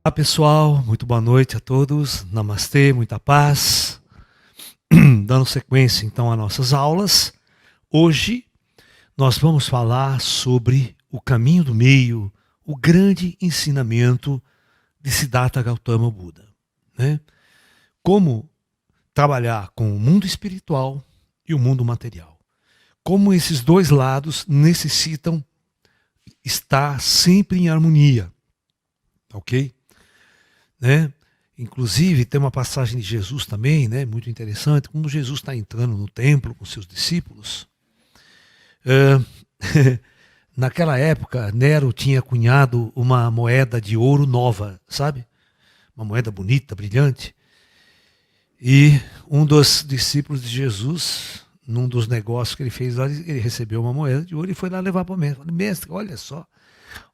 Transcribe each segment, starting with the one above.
Olá pessoal, muito boa noite a todos, namastê, muita paz. Dando sequência então às nossas aulas, hoje nós vamos falar sobre o caminho do meio, o grande ensinamento de Siddhartha Gautama Buda, né? Como trabalhar com o mundo espiritual e o mundo material. Como esses dois lados necessitam estar sempre em harmonia, ok? Né? Inclusive, tem uma passagem de Jesus também, né, muito interessante, quando Jesus está entrando no templo com seus discípulos. Naquela época, Nero tinha cunhado uma moeda de ouro nova, sabe? Uma moeda bonita, brilhante. E um dos discípulos de Jesus, num dos negócios que ele fez lá, ele recebeu uma moeda de ouro e foi lá levar para o mestre. Falei, mestre, olha só,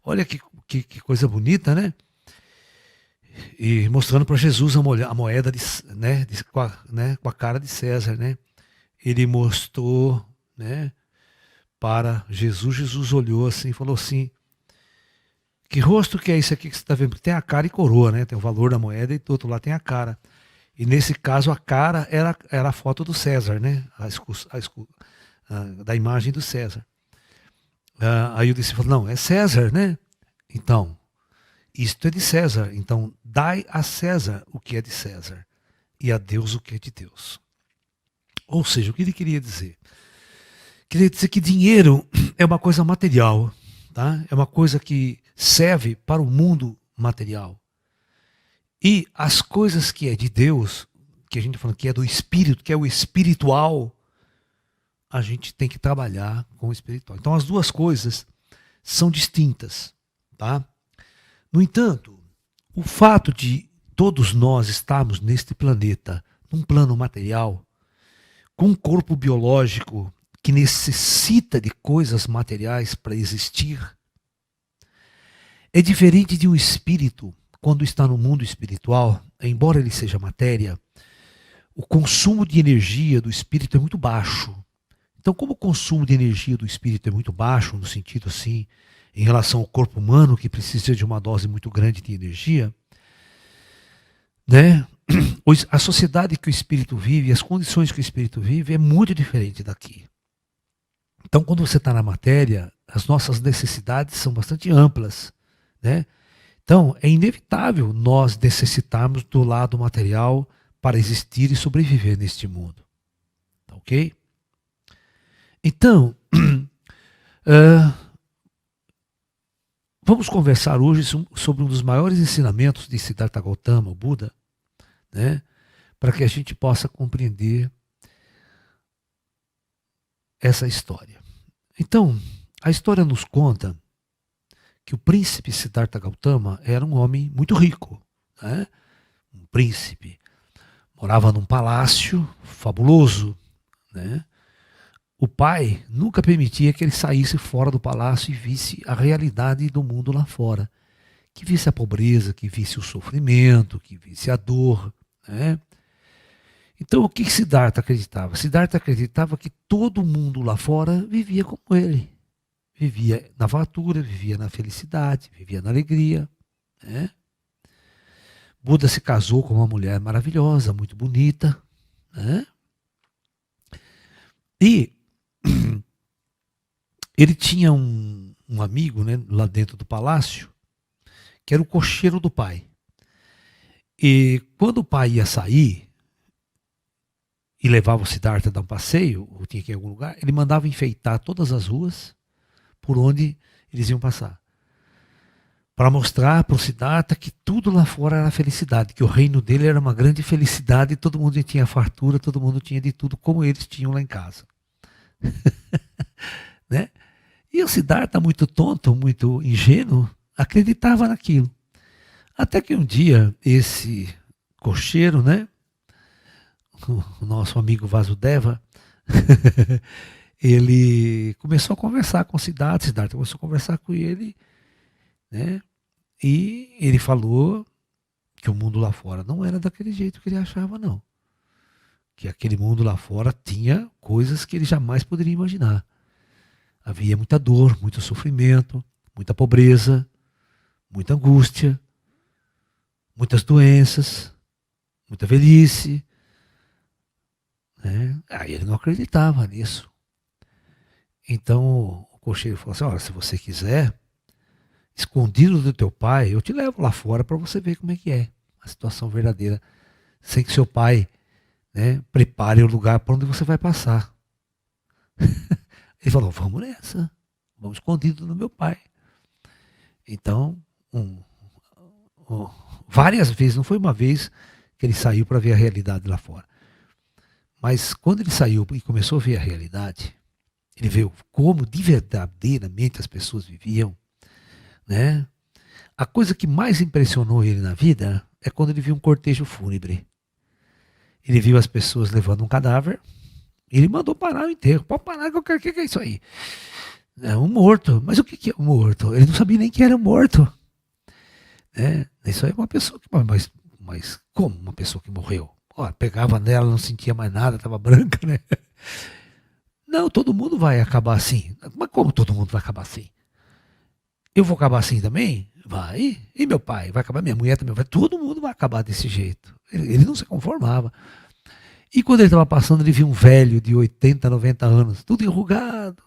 olha que coisa bonita, né? E mostrando para Jesus a moeda com a cara de César, né? Ele mostrou, né, para Jesus. Jesus olhou assim e falou assim: que rosto que é isso aqui que você está vendo? Porque tem a cara e coroa, né? Tem o valor da moeda e do outro lado tem a cara. E nesse caso a cara era a foto do César, né? Da imagem do César. Aí o discípulo falou: não, é César, né? Então, isto é de César, então dai a César o que é de César e a Deus o que é de Deus. Ou seja, o que ele queria dizer? Queria dizer que dinheiro é uma coisa material, tá? É uma coisa que serve para o mundo material. E as coisas que é de Deus, que a gente fala que é do Espírito, que é o espiritual, a gente tem que trabalhar com o espiritual. Então as duas coisas são distintas, tá? No entanto, o fato de todos nós estarmos neste planeta, num plano material, com um corpo biológico que necessita de coisas materiais para existir, é diferente de um espírito quando está no mundo espiritual, embora ele seja matéria, o consumo de energia do espírito é muito baixo. Então, como o consumo de energia do espírito é muito baixo, no sentido assim, em relação ao corpo humano, que precisa de uma dose muito grande de energia, né? A sociedade que o espírito vive, as condições que o espírito vive é muito diferente daqui. Então, quando você está na matéria, as nossas necessidades são bastante amplas, né? Então, é inevitável nós necessitarmos do lado material para existir e sobreviver neste mundo. Tá ok? Então, vamos conversar hoje sobre um dos maiores ensinamentos de Siddhartha Gautama, o Buda, né? Para que a gente possa compreender essa história. Então, a história nos conta que o príncipe Siddhartha Gautama era um homem muito rico, né? Um príncipe. Morava num palácio fabuloso, né? O pai nunca permitia que ele saísse fora do palácio e visse a realidade do mundo lá fora. Que visse a pobreza, que visse o sofrimento, que visse a dor, né? Então o que Siddhartha acreditava? Siddhartha acreditava que todo mundo lá fora vivia como ele. Vivia na fartura, vivia na felicidade, vivia na alegria, né? Buda se casou com uma mulher maravilhosa, muito bonita, né? E ele tinha um amigo, né, lá dentro do palácio, que era o cocheiro do pai. E quando o pai ia sair e levava o Siddhartha a dar um passeio, ou tinha que ir em algum lugar, ele mandava enfeitar todas as ruas por onde eles iam passar. Para mostrar para o Siddhartha que tudo lá fora era felicidade, que o reino dele era uma grande felicidade, todo mundo tinha fartura, todo mundo tinha de tudo, como eles tinham lá em casa. Né? E o Siddhartha, muito tonto, muito ingênuo, acreditava naquilo. Até que um dia, esse cocheiro, né, o nosso amigo Vasudeva, ele começou a conversar com o Siddhartha começou a conversar com ele, né, e ele falou que o mundo lá fora não era daquele jeito que ele achava, não. Que aquele mundo lá fora tinha coisas que ele jamais poderia imaginar. Havia muita dor, muito sofrimento, muita pobreza, muita angústia, muitas doenças, muita velhice, né? Aí ele não acreditava nisso. Então o cocheiro falou assim: olha, se você quiser, escondido do teu pai, eu te levo lá fora para você ver como é que é a situação verdadeira, sem que seu pai, né, prepare o lugar para onde você vai passar. Ele falou: vamos nessa, vamos escondido do meu pai. Então, um, um, várias vezes, não foi uma vez que ele saiu para ver a realidade lá fora. Mas quando ele saiu e começou a ver a realidade, ele viu como de verdadeiramente as pessoas viviam, né? A coisa que mais impressionou ele na vida é quando ele viu um cortejo fúnebre. Ele viu as pessoas levando um cadáver, ele mandou parar o enterro. Pode parar, o que é isso aí? É um morto. Mas o que é um morto? Ele não sabia nem que era um morto. Isso aí é uma pessoa que. Mas como uma pessoa que morreu? Ó, pegava nela, não sentia mais nada, estava branca, né? Não, todo mundo vai acabar assim. Mas como todo mundo vai acabar assim? Eu vou acabar assim também? Vai. E meu pai? Vai acabar, minha mulher também vai. Todo mundo vai acabar desse jeito. Ele não se conformava. E quando ele estava passando, ele viu um velho de 80, 90 anos, tudo enrugado.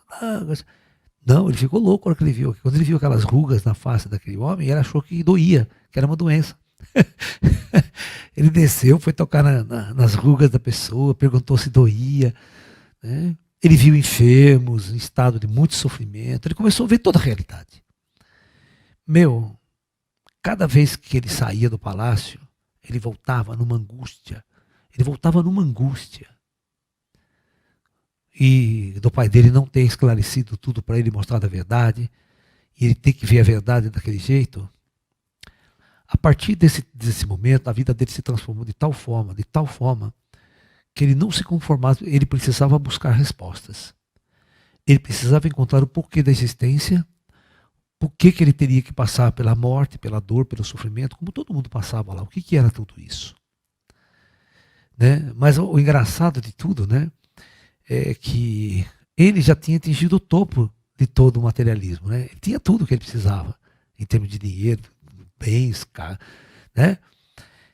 Não, ele ficou louco quando ele viu. Quando ele viu aquelas rugas na face daquele homem, ele achou que doía, que era uma doença. Ele desceu, foi tocar nas rugas da pessoa, perguntou se doía, né? Ele viu enfermos em estado de muito sofrimento. Ele começou a ver toda a realidade. Meu, cada vez que ele saía do palácio, ele voltava numa angústia. Ele voltava numa angústia. E do pai dele não ter esclarecido tudo para ele, mostrado a verdade, e ele ter que ver a verdade daquele jeito. A partir desse momento, a vida dele se transformou de tal forma, que ele não se conformava, ele precisava buscar respostas. Ele precisava encontrar o porquê da existência, por que ele teria que passar pela morte, pela dor, pelo sofrimento, como todo mundo passava lá. O que era tudo isso? Né? Mas o engraçado de tudo, né, é que ele já tinha atingido o topo de todo o materialismo. Né? Ele tinha tudo o que ele precisava, em termos de dinheiro, bens, né?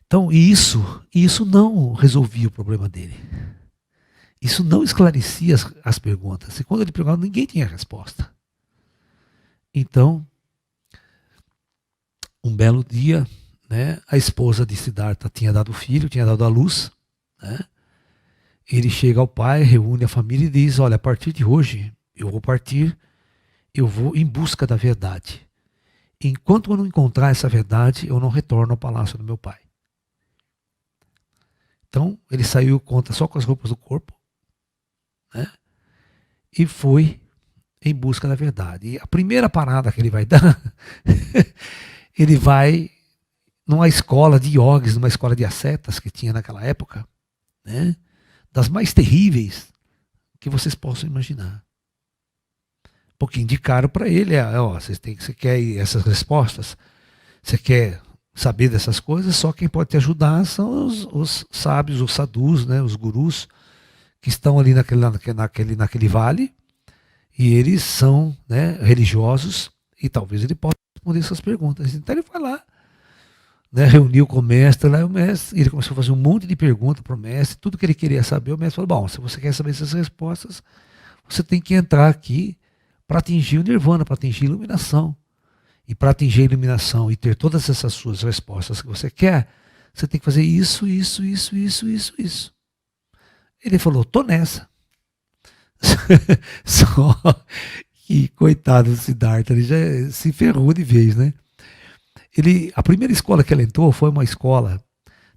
Então, isso não resolvia o problema dele. Isso não esclarecia as perguntas. E quando ele perguntava, ninguém tinha resposta. Então, um belo dia, né, a esposa de Siddhartha tinha dado filho, tinha dado à luz. Né? Ele chega ao pai, reúne a família e diz: olha, a partir de hoje eu vou partir, eu vou em busca da verdade. Enquanto eu não encontrar essa verdade, eu não retorno ao palácio do meu pai. Então, ele saiu conta só com as roupas do corpo, né? E foi em busca da verdade. E a primeira parada que ele vai dar, ele vai numa escola de yogis, numa escola de ascetas que tinha naquela época, né? Das mais terríveis que vocês possam imaginar. Porque indicaram para ele, ó, você quer essas respostas, você quer saber dessas coisas, só quem pode te ajudar são os sábios, os sadhus, né, os gurus, que estão ali naquele vale, e eles são, né, religiosos, e talvez ele possa responder essas perguntas. Então ele foi lá, né, reuniu com o mestre, lá, e o mestre, ele começou a fazer um monte de perguntas para o mestre, tudo que ele queria saber, o mestre falou: bom, se você quer saber essas respostas, você tem que entrar aqui para atingir o nirvana, para atingir a iluminação. E para atingir a iluminação e ter todas essas suas respostas que você quer, você tem que fazer isso. Ele falou: tô nessa. Só que, coitado do Siddhartha, ele já se ferrou de vez, né? A primeira escola que ele entrou foi uma escola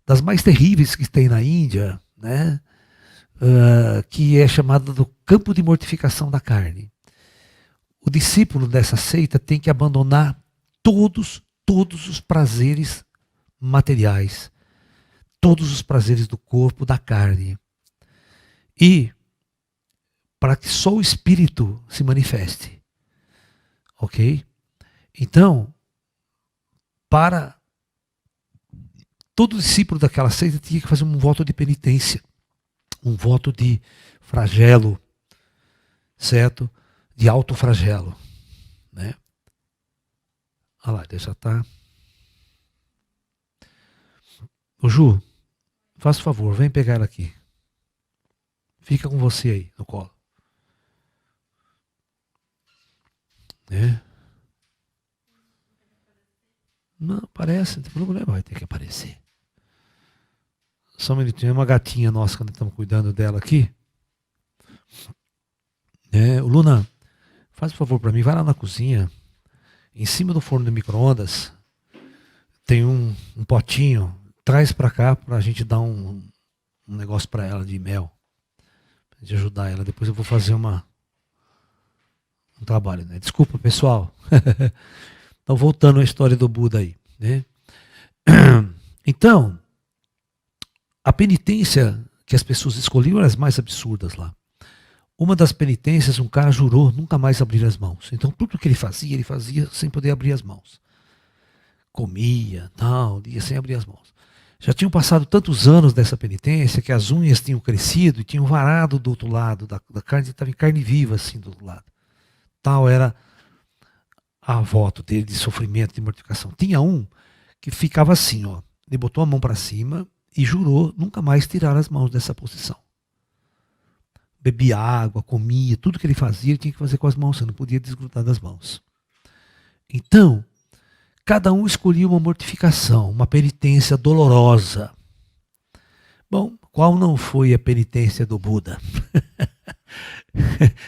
das mais terríveis que tem na Índia, né? Que é chamada do campo de mortificação da carne. O discípulo dessa seita tem que abandonar todos os prazeres materiais, todos os prazeres do corpo, da carne. E para que só o espírito se manifeste. Ok? Então, para todo discípulo daquela seita tinha que fazer um voto de penitência, um voto de flagelo, certo? De autoflagelo, né? Olha lá, já está. Ô Ju, faça o favor, vem pegar ela aqui. Fica com você aí no colo. Né? Não, aparece, não tem problema, vai ter que aparecer. Só um minutinho, é uma gatinha nossa que nós estamos cuidando dela aqui. Luna, faz um favor para mim, vai lá na cozinha, em cima do forno de micro-ondas, tem um potinho, traz para cá para a gente dar um negócio para ela de mel, de ajudar ela. Depois eu vou fazer um trabalho, né? Desculpa, pessoal. Então, voltando à história do Buda aí, né? Então, a penitência que as pessoas escolhiam eram as mais absurdas lá. Uma das penitências, um cara jurou nunca mais abrir as mãos. Então, tudo que ele fazia sem poder abrir as mãos. Comia, tal, ia sem abrir as mãos. Já tinham passado tantos anos dessa penitência que as unhas tinham crescido e tinham varado do outro lado, da carne estava em carne viva assim do outro lado. Tal era a voto dele de sofrimento, de mortificação. Tinha um que ficava assim, ó. Ele botou a mão para cima e jurou nunca mais tirar as mãos dessa posição. Bebia água, comia, tudo que ele fazia, ele tinha que fazer com as mãos, você não podia desgrudar das mãos. Então, cada um escolhia uma mortificação, uma penitência dolorosa. Bom, qual não foi a penitência do Buda?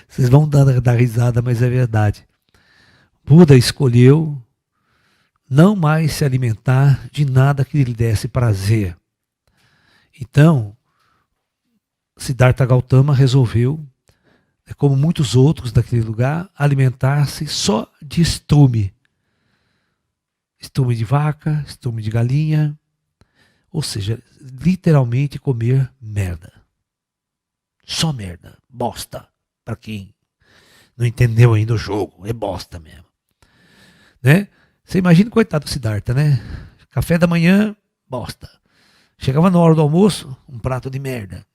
Vocês vão dar risada, mas é verdade. Buda escolheu não mais se alimentar de nada que lhe desse prazer. Então, Siddhartha Gautama resolveu, como muitos outros daquele lugar, alimentar-se só de estrume. Estrume de vaca, estrume de galinha, ou seja, literalmente comer merda. Só merda, bosta, para quem não entendeu ainda o jogo, é bosta mesmo. Né? Você imagina o coitado do Siddhartha, né? Café da manhã, bosta. Chegava na hora do almoço, um prato de merda.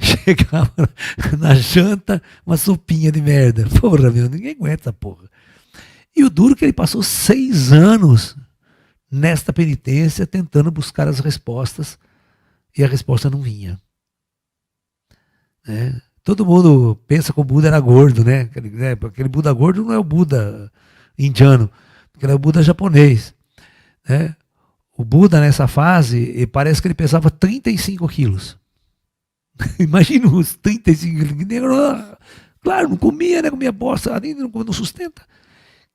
Chegava na janta, uma sopinha de merda. Porra, meu, ninguém aguenta essa porra. E o duro é que ele passou 6 anos nesta penitência, tentando buscar as respostas, e a resposta não vinha. Né? Todo mundo pensa que o Buda era gordo, né? Aquele Buda gordo não é o Buda indiano, porque é o Buda japonês. Né? O Buda, nessa fase, parece que ele pesava 35 quilos. Imagina os 35 quilos. Claro, não comia, né? Comia bosta, além de não sustenta.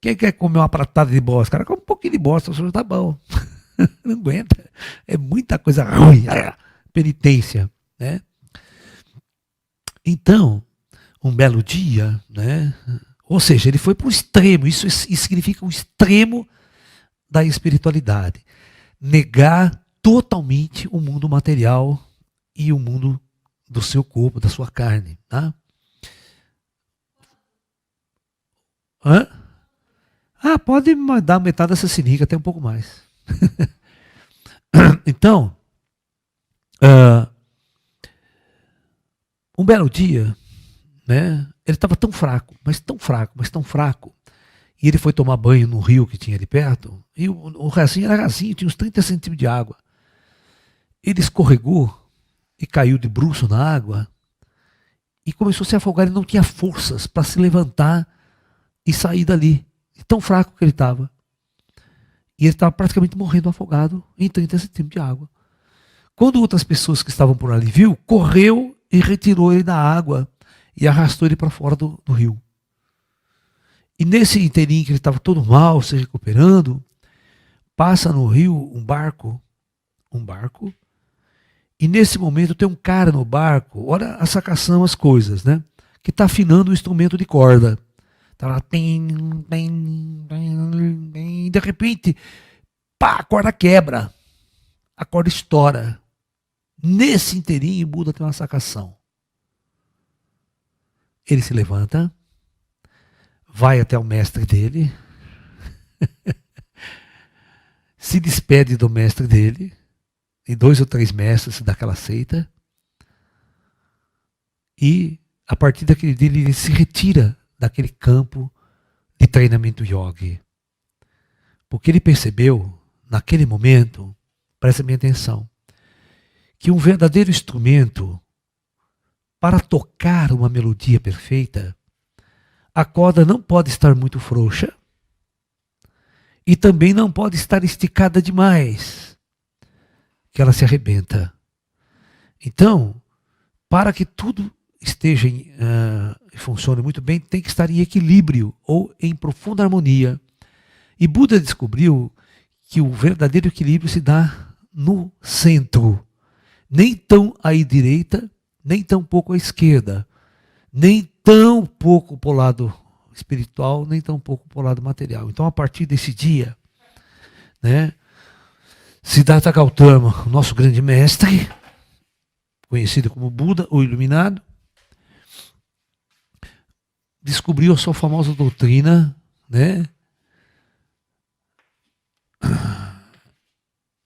Quem quer comer uma pratada de bosta? Cara, come um pouquinho de bosta, só tá bom. Não aguenta. É muita coisa ruim. Penitência, né? Então, um belo dia, né? Ou seja, ele foi para o extremo. Isso significa o extremo da espiritualidade. Negar totalmente o mundo material e o mundo do seu corpo, da sua carne. Tá? Hã? Pode dar metade dessa seringa, até um pouco mais. Então, um belo dia, né, ele estava tão fraco, mas tão fraco, mas tão fraco, e ele foi tomar banho no rio que tinha ali perto, e o rasinho era rasinho, tinha uns 30 centímetros de água. Ele escorregou e caiu de bruço na água, e começou a se afogar, ele não tinha forças para se levantar e sair dali. Tão fraco que ele estava. E ele estava praticamente morrendo afogado em 30 centímetros de água. Quando outras pessoas que estavam por ali viu, correu e retirou ele da água e arrastou ele para fora do rio. E nesse inteirinho que ele estava todo mal, se recuperando, passa no rio um barco, e nesse momento tem um cara no barco, olha a sacação, as coisas, né? Que está afinando o instrumento de corda. Tá lá, e de repente, pá, a corda quebra, a corda estoura. Nesse inteirinho, o Buda tem uma sacação. Ele se levanta, vai até o mestre dele, se despede do mestre dele, e 2 ou 3 mestres daquela seita, e a partir daquele dia ele se retira daquele campo de treinamento yogi. Porque ele percebeu, naquele momento, presta bem atenção, que um verdadeiro instrumento, para tocar uma melodia perfeita, a corda não pode estar muito frouxa e também não pode estar esticada demais, que ela se arrebenta. Então, para que tudo esteja e funcione muito bem, tem que estar em equilíbrio ou em profunda harmonia. E Buda descobriu que o verdadeiro equilíbrio se dá no centro, nem tão à direita, nem tão pouco à esquerda, nem tão pouco para o lado espiritual, nem tão pouco para o lado material. Então, a partir desse dia, né, Siddhartha Gautama, o nosso grande mestre, conhecido como Buda, o Iluminado, descobriu a sua famosa doutrina, né,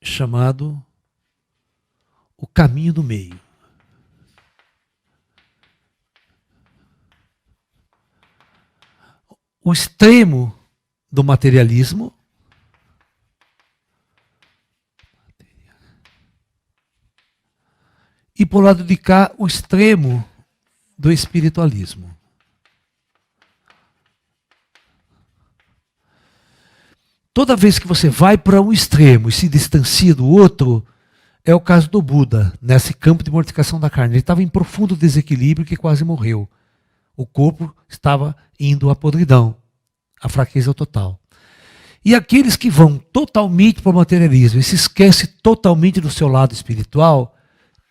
chamado o caminho do meio. O extremo do materialismo e, por lado de cá, o extremo do espiritualismo. Toda vez que você vai para um extremo e se distancia do outro, é o caso do Buda, nesse campo de mortificação da carne. Ele estava em profundo desequilíbrio que quase morreu. O corpo estava indo à podridão, à fraqueza total. E aqueles que vão totalmente para o materialismo e se esquecem totalmente do seu lado espiritual,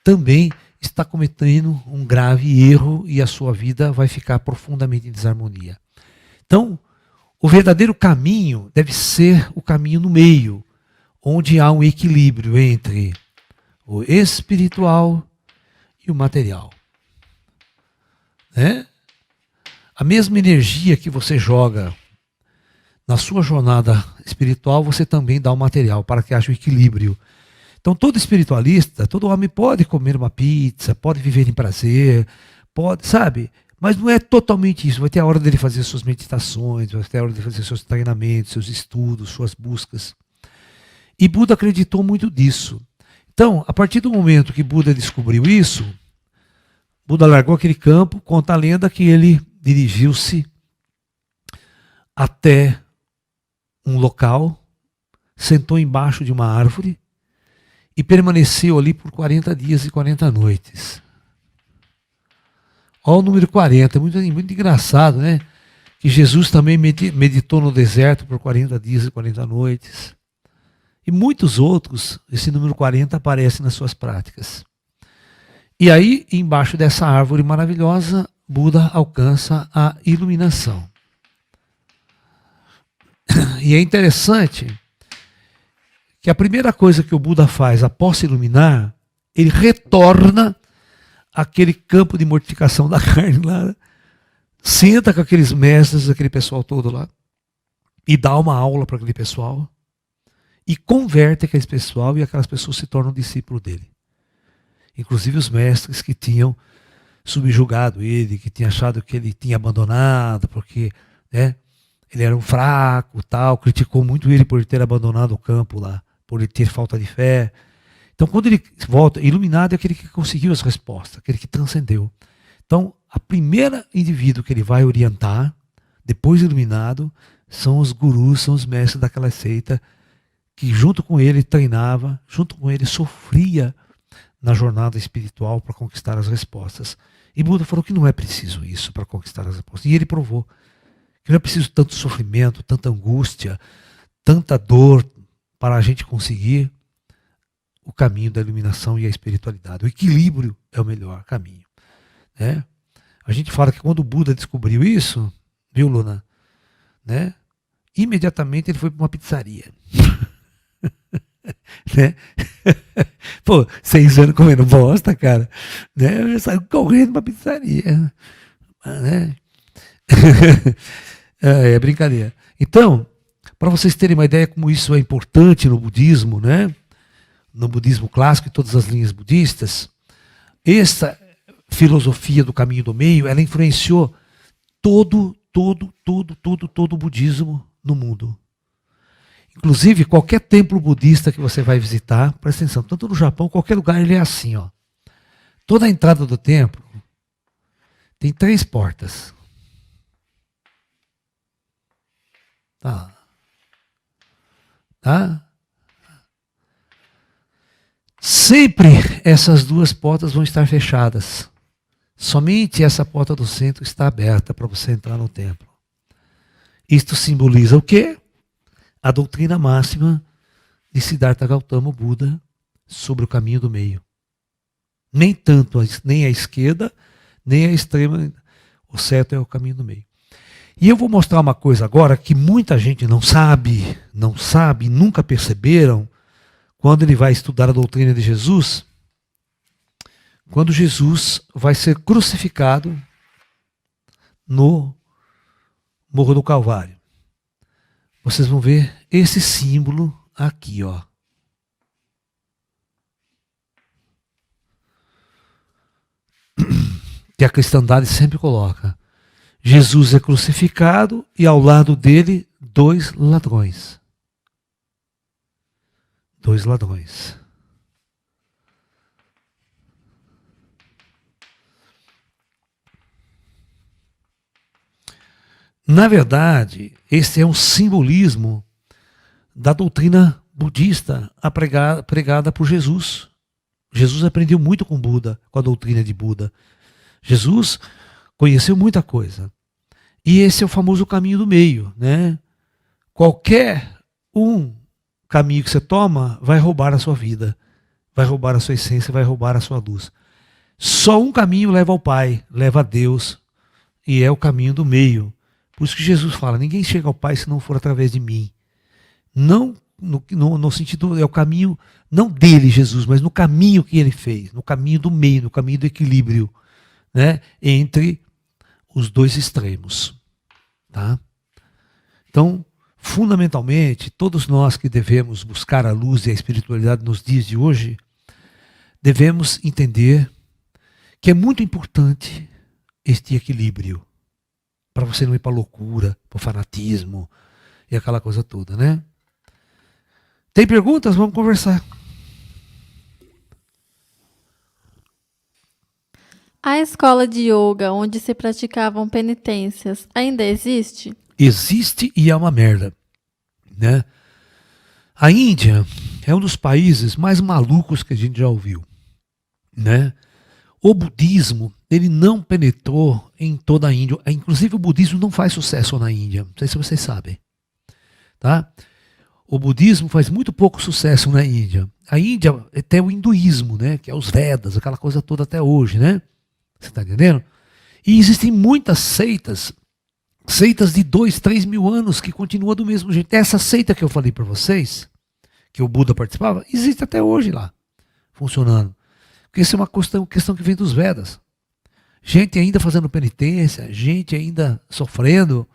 também está cometendo um grave erro e a sua vida vai ficar profundamente em desarmonia. Então, o verdadeiro caminho deve ser o caminho no meio, onde há um equilíbrio entre o espiritual e o material. Né? A mesma energia que você joga na sua jornada espiritual, você também dá ao material, para que haja um equilíbrio. Então, todo espiritualista, todo homem pode comer uma pizza, pode viver em prazer, pode, sabe? Mas não é totalmente isso. Vai ter a hora dele fazer suas meditações, vai ter a hora de fazer seus treinamentos, seus estudos, suas buscas. E Buda acreditou muito disso. Então, a partir do momento que Buda descobriu isso, Buda largou aquele campo, conta a lenda que ele dirigiu-se até um local, sentou embaixo de uma árvore e permaneceu ali por 40 dias e 40 noites. Olha o número 40, muito engraçado, né? Que Jesus também meditou no deserto por 40 dias e 40 noites. E muitos outros, esse número 40 aparece nas suas práticas. E aí, embaixo dessa árvore maravilhosa, Buda alcança a iluminação. E é interessante que a primeira coisa que o Buda faz após se iluminar, ele retorna àquele campo de mortificação da carne lá, senta com aqueles mestres, aquele pessoal todo lá, e dá uma aula para aquele pessoal, e converte aquele pessoal, e aquelas pessoas se tornam discípulos dele. Inclusive os mestres que tinham subjugado ele, que tinham achado que ele tinha abandonado, porque, né, ele era um fraco, tal, criticou muito ele por ter abandonado o campo lá, por ele ter falta de fé. Então, quando ele volta, iluminado é aquele que conseguiu as respostas, aquele que transcendeu. Então, a primeira indivíduo que ele vai orientar, depois de iluminado, são os gurus, são os mestres daquela seita, que junto com ele treinava, junto com ele sofria na jornada espiritual para conquistar as respostas. E Buda falou que não é preciso isso para conquistar as respostas. E ele provou que não é preciso tanto sofrimento, tanta angústia, tanta dor para a gente conseguir o caminho da iluminação e a espiritualidade. O equilíbrio é o melhor caminho. Né? A gente fala que quando o Buda descobriu isso, viu, Luna? Né? Imediatamente ele foi para uma pizzaria. Né? Pô, 6 anos comendo bosta, cara. Né? Eu saio correndo para pizzaria. Né? É brincadeira. Então, para vocês terem uma ideia como isso é importante no budismo, né? No budismo clássico e todas as linhas budistas, essa filosofia do caminho do meio, ela influenciou todo o budismo no mundo. Inclusive, qualquer templo budista que você vai visitar, presta atenção, tanto no Japão, qualquer lugar ele é assim, ó. Toda a entrada do templo tem 3 portas. Tá? Tá? Sempre essas 2 portas vão estar fechadas. Somente essa porta do centro está aberta para você entrar no templo. Isto simboliza o quê? A doutrina máxima de Siddhartha Gautama, o Buda, sobre o caminho do meio. Nem tanto, nem a esquerda, nem a extrema. O certo é o caminho do meio. E eu vou mostrar uma coisa agora que muita gente não sabe, nunca perceberam, quando ele vai estudar a doutrina de Jesus, quando Jesus vai ser crucificado no Morro do Calvário. Vocês vão ver esse símbolo aqui, ó. Que a cristandade sempre coloca. Jesus é crucificado e ao lado dele 2 ladrões. 2 ladrões. Na verdade, esse é um simbolismo da doutrina budista pregada por Jesus. Jesus aprendeu muito com Buda, com a doutrina de Buda. Jesus conheceu muita coisa. E esse é o famoso caminho do meio, né? Qualquer caminho que você toma vai roubar a sua vida, vai roubar a sua essência, vai roubar a sua luz. Só um caminho leva ao Pai, leva a Deus, e é o caminho do meio. Por isso que Jesus fala, ninguém chega ao Pai se não for através de mim. Não no sentido, é o caminho, não dele, Jesus, mas no caminho que ele fez, no caminho do meio, no caminho do equilíbrio, né, entre os 2 extremos. Tá? Então, fundamentalmente, todos nós que devemos buscar a luz e a espiritualidade nos dias de hoje, devemos entender que é muito importante este equilíbrio, para você não ir para a loucura, para o fanatismo e aquela coisa toda, né? Tem perguntas? Vamos conversar. A escola de yoga onde se praticavam penitências ainda existe? Existe e é uma merda, né? A Índia é um dos países mais malucos que a gente já ouviu, né? O budismo, ele não penetrou em toda a Índia. Inclusive o budismo não faz sucesso na Índia, não sei se vocês sabem, tá? O budismo faz muito pouco sucesso na Índia. A Índia tem o hinduísmo, né? Que é os Vedas, aquela coisa toda até hoje, né? Você está entendendo? E existem muitas seitas de 2, 3 mil anos que continuam do mesmo jeito. Essa seita que eu falei para vocês, que o Buda participava, existe até hoje lá, funcionando. Porque isso é uma questão que vem dos Vedas. Gente ainda fazendo penitência, gente ainda sofrendo,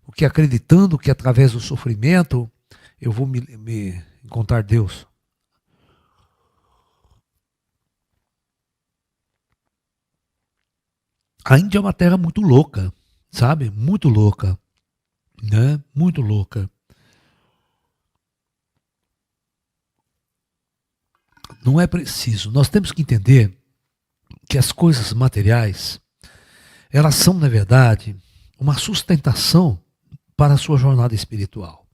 porque acreditando que através do sofrimento eu vou me encontrar Deus. A Índia é uma terra muito louca, sabe? Muito louca, né? Muito louca. Não é preciso. Nós temos que entender que as coisas materiais, elas são, na verdade, uma sustentação para a sua jornada espiritual.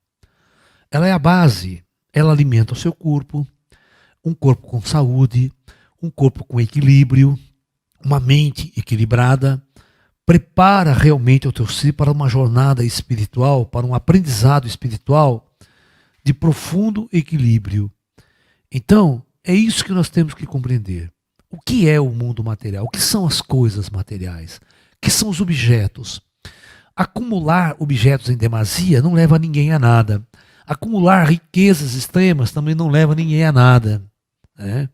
Ela é a base, ela alimenta o seu corpo, um corpo com saúde, um corpo com equilíbrio, uma mente equilibrada, prepara realmente o teu ser para uma jornada espiritual, para um aprendizado espiritual de profundo equilíbrio. Então, é isso que nós temos que compreender. O que é o mundo material? O que são as coisas materiais? O que são os objetos? Acumular objetos em demasia não leva ninguém a nada. Acumular riquezas extremas também não leva ninguém a nada, né?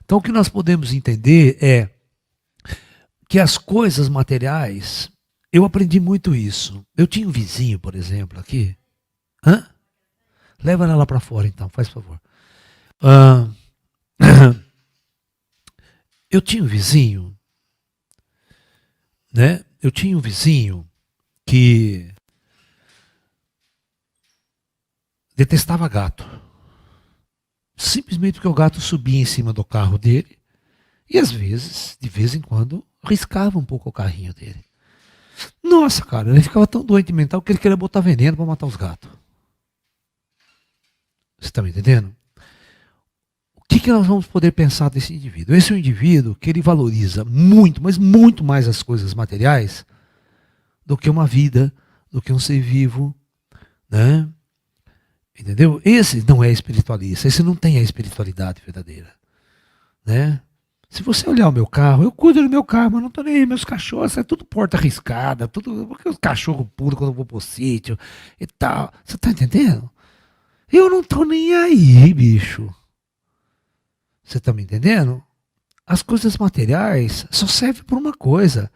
Então o que nós podemos entender é que as coisas materiais, eu aprendi muito isso. Eu tinha um vizinho, por exemplo, aqui. Hã? Leva ela lá para fora então, faz favor. Eu tinha um vizinho, né? Eu tinha um vizinho que detestava gato. Simplesmente porque o gato subia em cima do carro dele e às vezes, de vez em quando, riscava um pouco o carrinho dele. Nossa, cara, ele ficava tão doente mental que ele queria botar veneno para matar os gatos. Você está me entendendo? O que nós vamos poder pensar desse indivíduo? Esse é um indivíduo que ele valoriza muito, mas muito mais as coisas materiais do que uma vida, do que um ser vivo, né? Entendeu? Esse não é espiritualista, esse não tem a espiritualidade verdadeira, né? Se você olhar o meu carro, eu cuido do meu carro, mas não tô nem aí. Meus cachorros, é tudo porta arriscada, tudo. Porque os cachorros pulam quando eu vou pro sítio e tal. Você tá entendendo? Eu não tô nem aí, bicho. Você tá me entendendo? As coisas materiais só servem para uma coisa.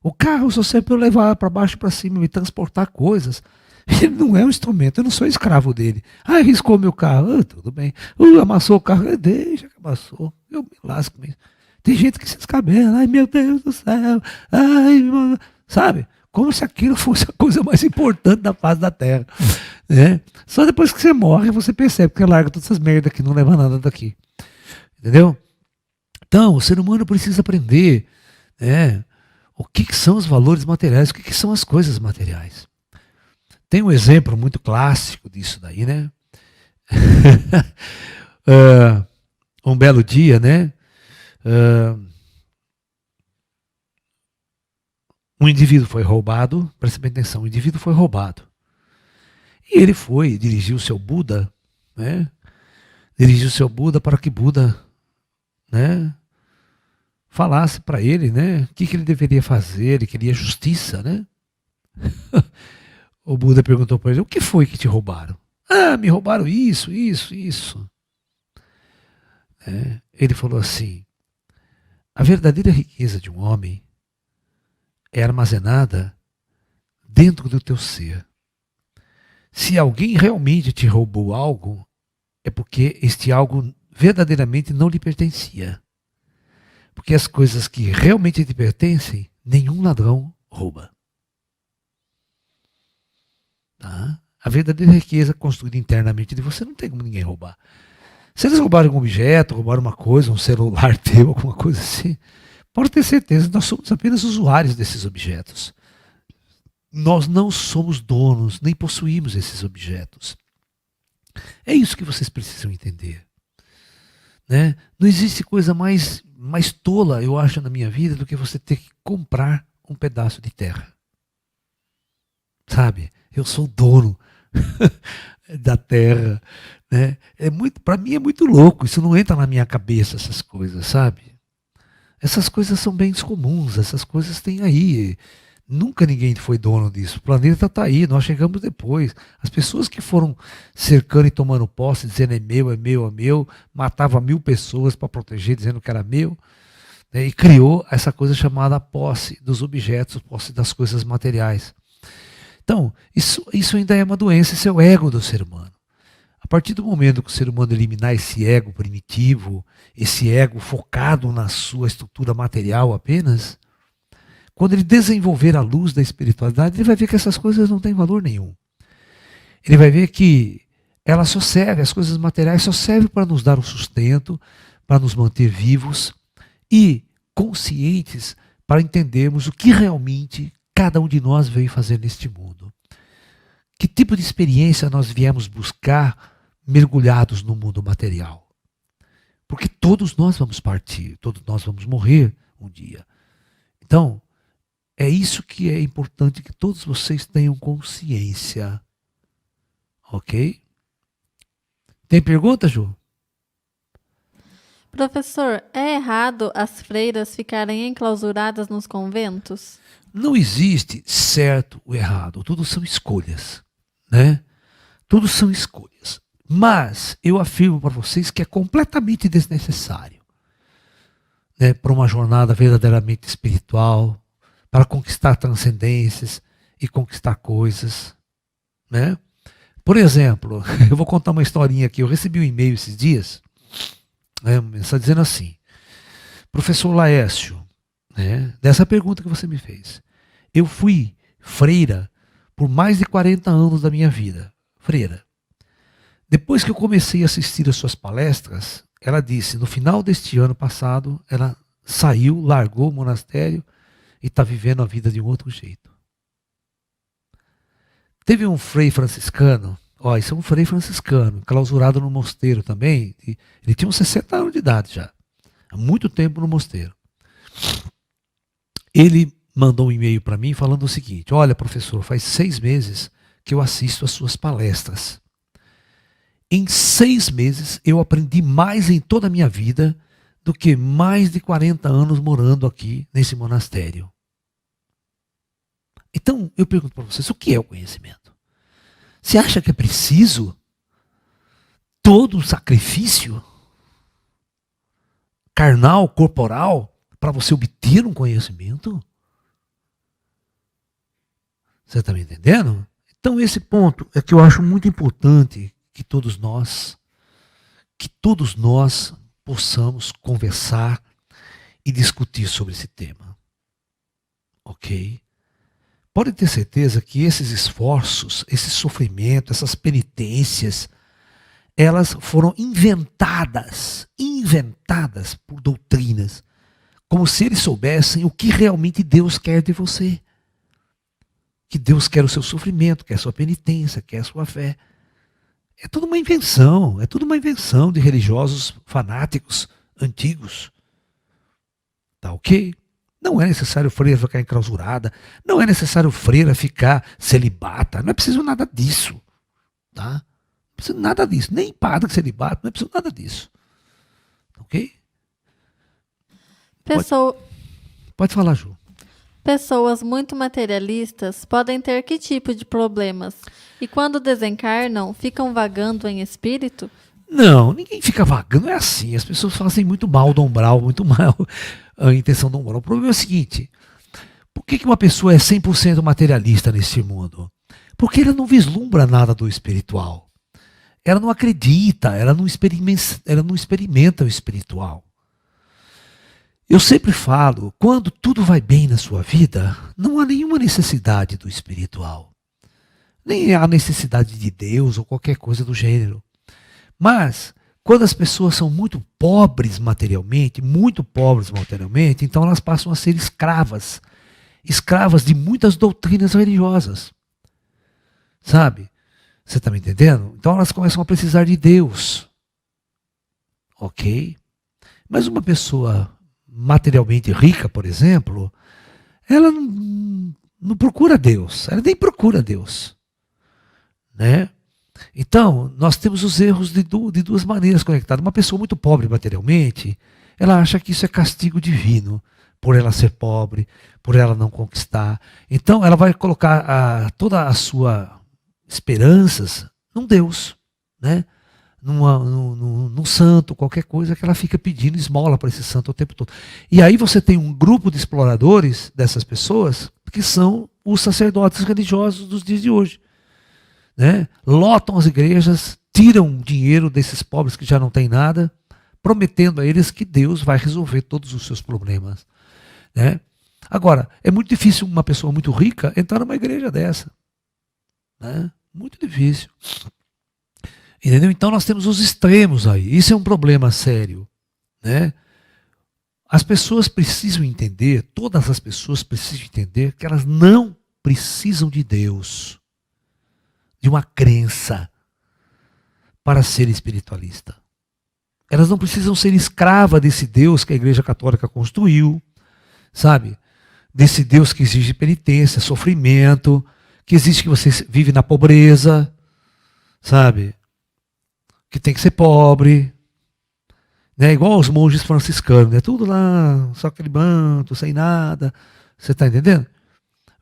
O carro só serve para eu levar para baixo e para cima, me transportar coisas. Ele não é um instrumento, eu não sou escravo dele. Ah, arriscou meu carro, tudo bem. Amassou o carro, deixa que amassou. Eu me lasco mesmo. Tem gente que se descabela, ai meu Deus do céu, ai, mano. Sabe? Como se aquilo fosse a coisa mais importante da face da Terra. Né? Só depois que você morre, você percebe que larga todas essas merdas que não leva nada daqui. Entendeu? Então, o ser humano precisa aprender, né, o que são os valores materiais, o que são as coisas materiais. Tem um exemplo muito clássico disso daí, né? Um belo dia, né? Um indivíduo foi roubado, presta bem atenção, um indivíduo foi roubado. E ele foi, dirigiu o seu Buda, né? Dirigiu o seu Buda para que Buda, né, falasse para ele, né, o que ele deveria fazer, ele queria justiça, né? O Buda perguntou para ele, o que foi que te roubaram? Ah, me roubaram isso. Ele falou assim, a verdadeira riqueza de um homem é armazenada dentro do teu ser. Se alguém realmente te roubou algo, é porque este algo verdadeiramente não lhe pertencia. Porque as coisas que realmente te pertencem, nenhum ladrão rouba. Tá? A verdadeira riqueza construída internamente de você não tem como ninguém roubar. Se eles roubaram um objeto, roubaram uma coisa, um celular teu, alguma coisa assim, pode ter certeza, nós somos apenas usuários desses objetos. Nós não somos donos, nem possuímos esses objetos. É isso que vocês precisam entender. Né? Não existe coisa mais tola, eu acho, na minha vida do que você ter que comprar um pedaço de terra. Sabe? Eu sou dono da terra. Né? Para mim é muito louco, isso não entra na minha cabeça, essas coisas, sabe? Essas coisas são bens comuns, essas coisas têm aí. Nunca ninguém foi dono disso. O planeta está aí, nós chegamos depois. As pessoas que foram cercando e tomando posse, dizendo é meu, matava 1000 pessoas para proteger, dizendo que era meu, né, e criou essa coisa chamada posse dos objetos, posse das coisas materiais. Então, isso ainda é uma doença, esse é o ego do ser humano. A partir do momento que o ser humano eliminar esse ego primitivo, esse ego focado na sua estrutura material apenas, quando ele desenvolver a luz da espiritualidade, ele vai ver que essas coisas não têm valor nenhum. Ele vai ver que ela só serve, as coisas materiais só servem para nos dar o sustento, para nos manter vivos e conscientes para entendermos o que realmente cada um de nós veio fazer neste mundo. Que tipo de experiência nós viemos buscar mergulhados no mundo material? Porque todos nós vamos partir, todos nós vamos morrer um dia. Então, é isso que é importante que todos vocês tenham consciência. Ok? Tem pergunta, Ju? Professor, é errado as freiras ficarem enclausuradas nos conventos? Não existe certo ou errado, tudo são escolhas, né? Tudo são escolhas. Mas eu afirmo para vocês que é completamente desnecessário, né, para uma jornada verdadeiramente espiritual, para conquistar transcendências e conquistar coisas, né? Por exemplo, eu vou contar uma historinha aqui. Eu recebi um e-mail esses dias, né, uma mensagem dizendo assim: Professor Laércio, né, dessa pergunta que você me fez, eu fui freira por mais de 40 anos da minha vida, freira. Depois que eu comecei a assistir às suas palestras, ela disse, no final deste ano passado, ela saiu, largou o monastério e está vivendo a vida de um outro jeito. Teve um frei franciscano, isso é um frei franciscano, clausurado no mosteiro também. Ele tinha uns 60 anos de idade já, há muito tempo no mosteiro. Ele mandou um e-mail para mim falando o seguinte: olha, professor, faz 6 meses que eu assisto às suas palestras. Em 6 meses eu aprendi mais em toda a minha vida do que mais de 40 anos morando aqui nesse monastério. Então, eu pergunto para vocês, o que é o conhecimento? Você acha que é preciso todo o sacrifício carnal, corporal, para você obter um conhecimento? Você está me entendendo? Então, esse ponto é que eu acho muito importante que todos nós possamos conversar e discutir sobre esse tema. Ok? Pode ter certeza que esses esforços, esse sofrimento, essas penitências, elas foram inventadas por doutrinas, como se eles soubessem o que realmente Deus quer de você. Que Deus quer o seu sofrimento, quer a sua penitência, quer a sua fé. É tudo uma invenção de religiosos fanáticos antigos. Tá ok? Não é necessário freira ficar enclausurada, não é necessário freira ficar celibata, não é preciso nada disso. Tá? Não é preciso nada disso, nem padre celibato, não é preciso nada disso. Ok? Pode falar, Ju. Pessoas muito materialistas podem ter que tipo de problemas? E quando desencarnam, ficam vagando em espírito? Não, ninguém fica vagando, não é assim. As pessoas fazem muito mal do umbral, muito mal a intenção do umbral. O problema é o seguinte: por que uma pessoa é 100% materialista neste mundo? Porque ela não vislumbra nada do espiritual. Ela não acredita, ela não experimenta o espiritual. Eu sempre falo, quando tudo vai bem na sua vida, não há nenhuma necessidade do espiritual. Nem há necessidade de Deus ou qualquer coisa do gênero. Mas, quando as pessoas são muito pobres materialmente, então elas passam a ser escravas. Escravas de muitas doutrinas religiosas. Sabe? Você está me entendendo? Então elas começam a precisar de Deus. Ok? Mas uma pessoa materialmente rica, por exemplo, ela não procura Deus, ela nem procura Deus, né? Então, nós temos os erros de duas maneiras conectadas. Uma pessoa muito pobre materialmente, ela acha que isso é castigo divino, por ela ser pobre, por ela não conquistar. Então, ela vai colocar toda a sua esperanças num Deus, né? Num santo, qualquer coisa que ela fica pedindo esmola para esse santo o tempo todo. E aí você tem um grupo de exploradores dessas pessoas que são os sacerdotes religiosos dos dias de hoje. Né? Lotam as igrejas, tiram dinheiro desses pobres que já não têm nada, prometendo a eles que Deus vai resolver todos os seus problemas. Né? Agora, é muito difícil uma pessoa muito rica entrar numa igreja dessa. Né? Muito difícil. Entendeu? Então nós temos os extremos aí. Isso é um problema sério. Né? As pessoas precisam entender, todas as pessoas precisam entender que elas não precisam de Deus, de uma crença, para ser espiritualista. Elas não precisam ser escravas desse Deus que a Igreja Católica construiu, sabe? Desse Deus que exige penitência, sofrimento, que exige que você vive na pobreza, sabe? Que tem que ser pobre, né? Igual os monges franciscanos, né? Tudo lá, só aquele manto, sem nada, você está entendendo?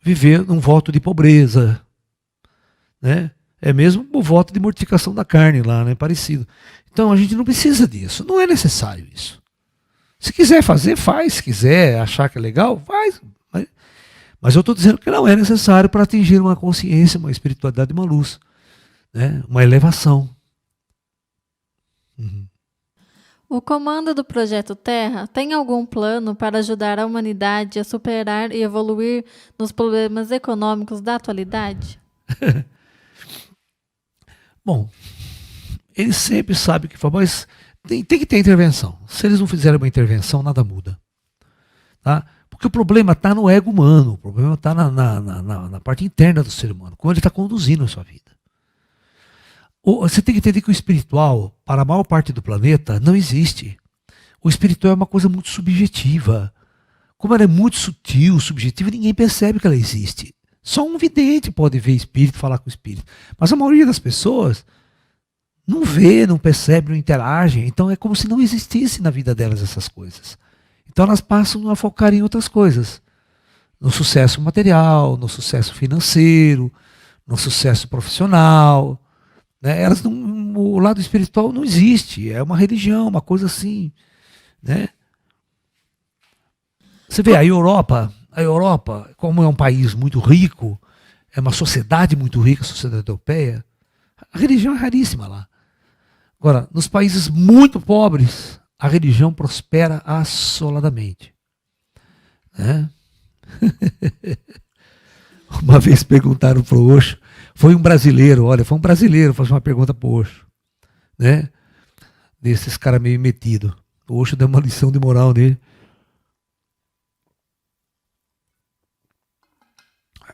Viver num voto de pobreza, né? É mesmo o voto de mortificação da carne lá, né? Parecido. Então a gente não precisa disso, não é necessário isso. Se quiser fazer, faz. Se quiser achar que é legal, faz. Mas eu estou dizendo que não é necessário para atingir uma consciência, uma espiritualidade, uma luz, né? Uma elevação. Uhum. O comando do Projeto Terra tem algum plano para ajudar a humanidade a superar e evoluir nos problemas econômicos da atualidade? Bom, Eles sempre sabem o que falam, mas tem que ter intervenção. Se eles não fizerem uma intervenção, nada muda. Tá? Porque o problema está no ego humano, o problema está na parte interna do ser humano, como ele está conduzindo a sua vida. Você tem que entender que o espiritual, para a maior parte do planeta, não existe. O espiritual é uma coisa muito subjetiva. Como ela é muito sutil, subjetiva, ninguém percebe que ela existe. Só um vidente pode ver espírito, falar com o espírito. Mas a maioria das pessoas não vê, não percebe, não interage. Então é como se não existisse na vida delas essas coisas. Então elas passam a focar em outras coisas. No sucesso material, no sucesso financeiro, no sucesso profissional. Né? O lado espiritual não existe. É uma religião, uma coisa assim. Né? Você vê, a Europa, como é um país muito rico, é uma sociedade muito rica, a sociedade europeia, a religião é raríssima lá. Agora, nos países muito pobres, a religião prospera assoladamente. Né? Uma vez perguntaram para o Osho, foi um brasileiro fazer uma pergunta para o Osho, né? Desses caras meio metidos. O Osho deu uma lição de moral nele.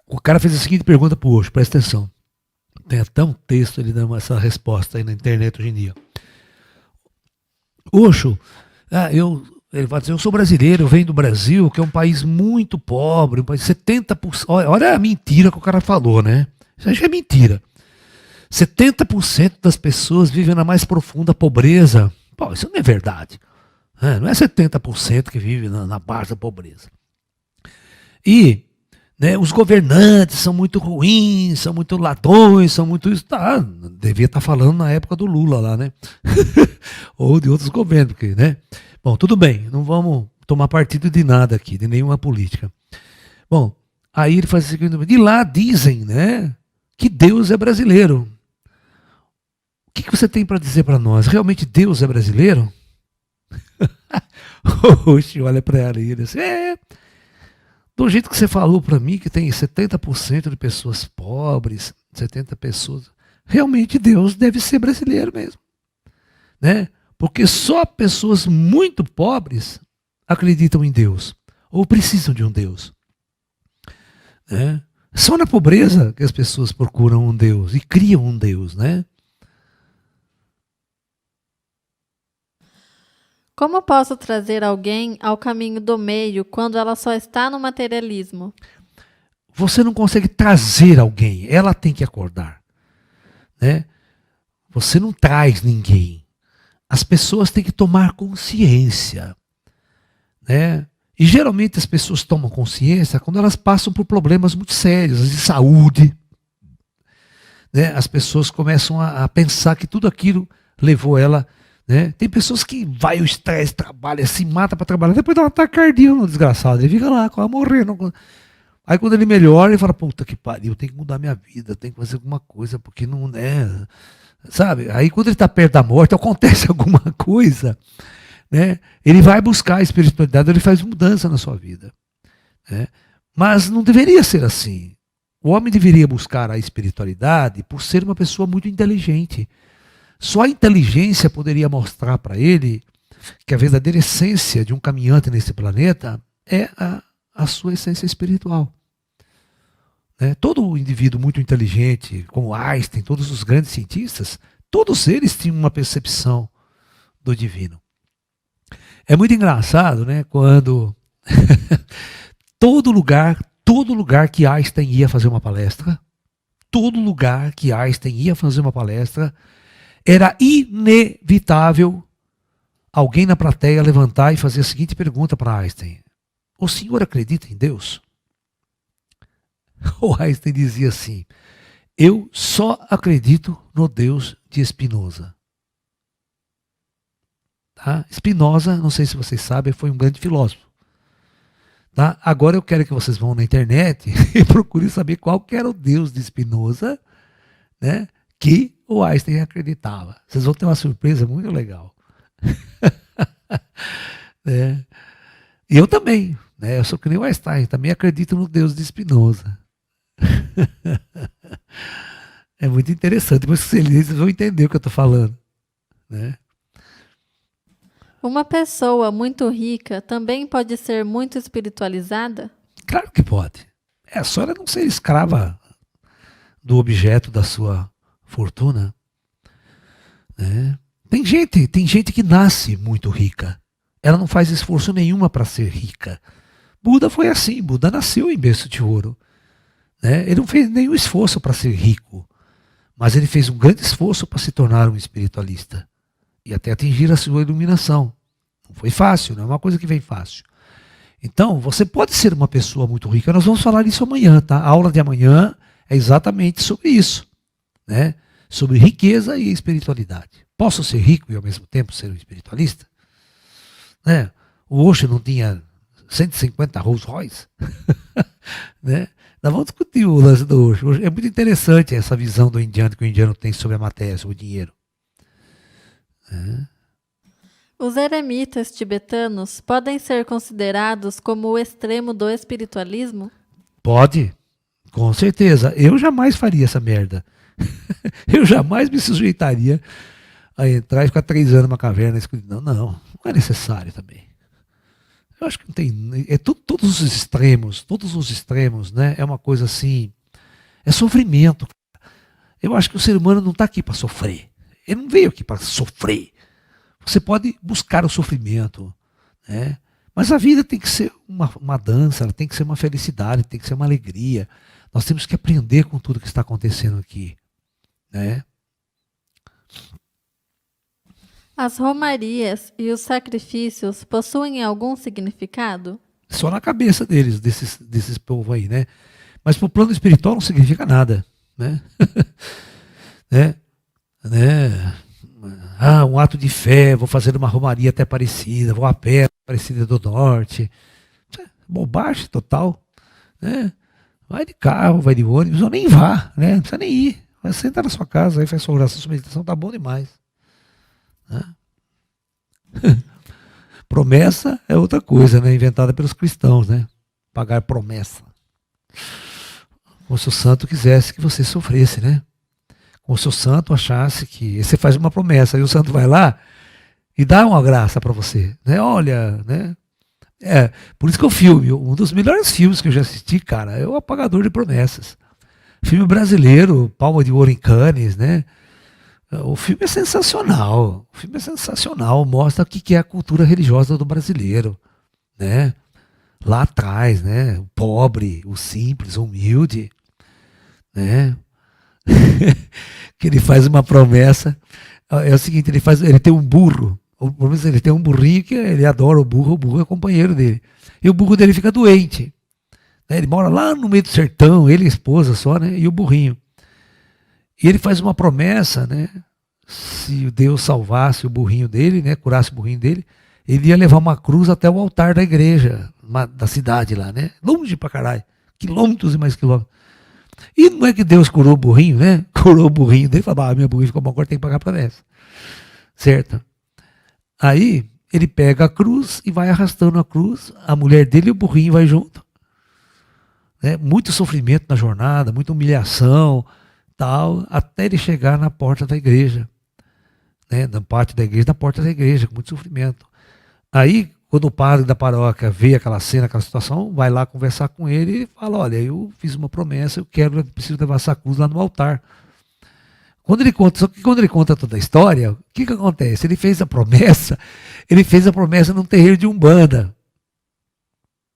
O cara fez a seguinte pergunta para o Osho, presta atenção. Tem até um texto ele dando essa resposta aí na internet hoje em dia. Osho, ele vai dizer, eu sou brasileiro, eu venho do Brasil, que é um país muito pobre, um país 70%. Olha a mentira que o cara falou, né? Isso já é mentira. 70% das pessoas vivem na mais profunda pobreza. Pô, isso não é verdade. Não é 70% que vive na base da pobreza. E né, os governantes são muito ruins, são muito ladrões, são muito isso. Tá, devia estar falando na época do Lula lá, né? Ou de outros governos, porque, né? Bom, tudo bem, não vamos tomar partido de nada aqui, de nenhuma política. Bom, aí ele faz o seguinte, de lá dizem, né, que Deus é brasileiro. O que você tem para dizer para nós? Realmente Deus é brasileiro? Oxe, olha para ela e ele diz, do jeito que você falou para mim, que tem 70% de pessoas pobres, 70 pessoas, realmente Deus deve ser brasileiro mesmo. Né? Porque só pessoas muito pobres acreditam em Deus, ou precisam de um Deus. Né? Só na pobreza que as pessoas procuram um Deus e criam um Deus, né? Como posso trazer alguém ao caminho do meio quando ela só está no materialismo? Você não consegue trazer alguém, ela tem que acordar. Né? Você não traz ninguém. As pessoas têm que tomar consciência. Né? E geralmente as pessoas tomam consciência quando elas passam por problemas muito sérios, de saúde. Né? As pessoas começam a pensar que tudo aquilo levou ela. Né? Tem pessoas que vai o estresse, trabalha, se mata para trabalhar, depois dá um ataque cardíaco no desgraçado, ele fica lá, quase morrendo. Aí quando ele melhora, ele fala, puta que pariu, eu tenho que mudar minha vida, tenho que fazer alguma coisa, porque não é, sabe? Aí quando ele está perto da morte, acontece alguma coisa, né? Ele vai buscar a espiritualidade, ele faz mudança na sua vida. Né? Mas não deveria ser assim. O homem deveria buscar a espiritualidade por ser uma pessoa muito inteligente. Só a inteligência poderia mostrar para ele que a verdadeira essência de um caminhante nesse planeta é a sua essência espiritual. Né? Todo indivíduo muito inteligente, como Einstein, todos os grandes cientistas, todos eles tinham uma percepção do divino. É muito engraçado, né, quando todo lugar que Einstein ia fazer uma palestra, era inevitável alguém na plateia levantar e fazer a seguinte pergunta para Einstein: o senhor acredita em Deus? O Einstein dizia assim: eu só acredito no Deus de Spinoza. Tá? Spinoza, não sei se vocês sabem, foi um grande filósofo. Tá? Agora eu quero que vocês vão na internet e procurem saber qual que era o Deus de Spinoza, né, que o Einstein acreditava. Vocês vão ter uma surpresa muito legal. Né? E eu também, né? Eu sou que nem o Einstein, também acredito no Deus de Spinoza. É muito interessante, depois que vocês vão entender o que eu estou falando. né? Uma pessoa muito rica também pode ser muito espiritualizada? Claro que pode. É só ela não ser escrava do objeto da sua fortuna, né? Tem gente que nasce muito rica. Ela não faz esforço nenhuma para ser rica. Buda foi assim, Buda nasceu em berço de ouro, né? Ele não fez nenhum esforço para ser rico, mas ele fez um grande esforço para se tornar um espiritualista e até atingir a sua iluminação. Não foi fácil, não é uma coisa que vem fácil. Então, você pode ser uma pessoa muito rica. Nós vamos falar isso amanhã, tá? A aula de amanhã é exatamente sobre isso, né? Sobre riqueza e espiritualidade. Posso ser rico e ao mesmo tempo ser um espiritualista? Né? O Osho não tinha 150 Rolls Royce? Né? Nós vamos discutir o lance do Osho. É muito interessante essa visão do indiano que o indiano tem sobre a matéria, sobre o dinheiro. Né? Os eremitas tibetanos podem ser considerados como o extremo do espiritualismo? Pode, com certeza. Eu jamais faria essa merda. Eu jamais me sujeitaria a entrar e ficar 3 anos numa caverna escondida. Não é necessário também. Eu acho que não tem. Todos os extremos, né? É uma coisa assim. É sofrimento. Eu acho que o ser humano não está aqui para sofrer. Ele não veio aqui para sofrer. Você pode buscar o sofrimento, né? Mas a vida tem que ser uma dança, ela tem que ser uma felicidade, tem que ser uma alegria. Nós temos que aprender com tudo que está acontecendo aqui, né? As romarias e os sacrifícios possuem algum significado? Só na cabeça deles, desses povos aí, né? Mas para o plano espiritual não significa nada, né? né? Um ato de fé, vou fazer uma romaria até Aparecida, vou a pé, Aparecida do Norte. Bobagem total, né? Vai de carro, vai de ônibus, ou nem vá, né? Não precisa nem ir. Vai sentar na sua casa, aí faz sua oração, sua meditação, tá bom demais. Né? Promessa é outra coisa, né? Inventada pelos cristãos, né? Pagar promessa. Como se o santo quisesse que você sofresse, né? Como se o santo achasse que você faz uma promessa e o santo vai lá e dá uma graça para você, né? Olha, né? Por isso que o filme, um dos melhores filmes que eu já assisti, cara, é O Apagador de Promessas. Filme brasileiro, Palma de Ouro em Cannes, né? O filme é sensacional. O filme é sensacional, mostra o que é a cultura religiosa do brasileiro, né? Lá atrás, né? O pobre, o simples, o humilde, né? Que ele faz uma promessa. É o seguinte, ele tem um burro. Ele tem um burrinho que ele adora o burro é companheiro dele. E o burro dele fica doente. Né? Ele mora lá no meio do sertão, ele e a esposa só, né? E o burrinho. E ele faz uma promessa, né? Se Deus salvasse o burrinho dele, né? Curasse o burrinho dele, ele ia levar uma cruz até o altar da igreja, da cidade lá, né? Longe pra caralho. Quilômetros e mais quilômetros. E não é que Deus curou o burrinho, né? Curou o burrinho dele e falou, meu burrinho ficou bom, agora tem que pagar a promessa. Certo? Aí ele pega a cruz e vai arrastando a cruz, a mulher dele e o burrinho vai junto. Né? Muito sofrimento na jornada, muita humilhação, tal, até ele chegar na porta da igreja. Né? Na parte da igreja, na porta da igreja, com muito sofrimento. Aí, quando o padre da paróquia vê aquela cena, aquela situação, vai lá conversar com ele e fala, olha, eu fiz uma promessa, eu preciso levar essa cruz lá no altar. Só que quando ele conta toda a história, o que acontece? Ele fez a promessa num terreiro de Umbanda.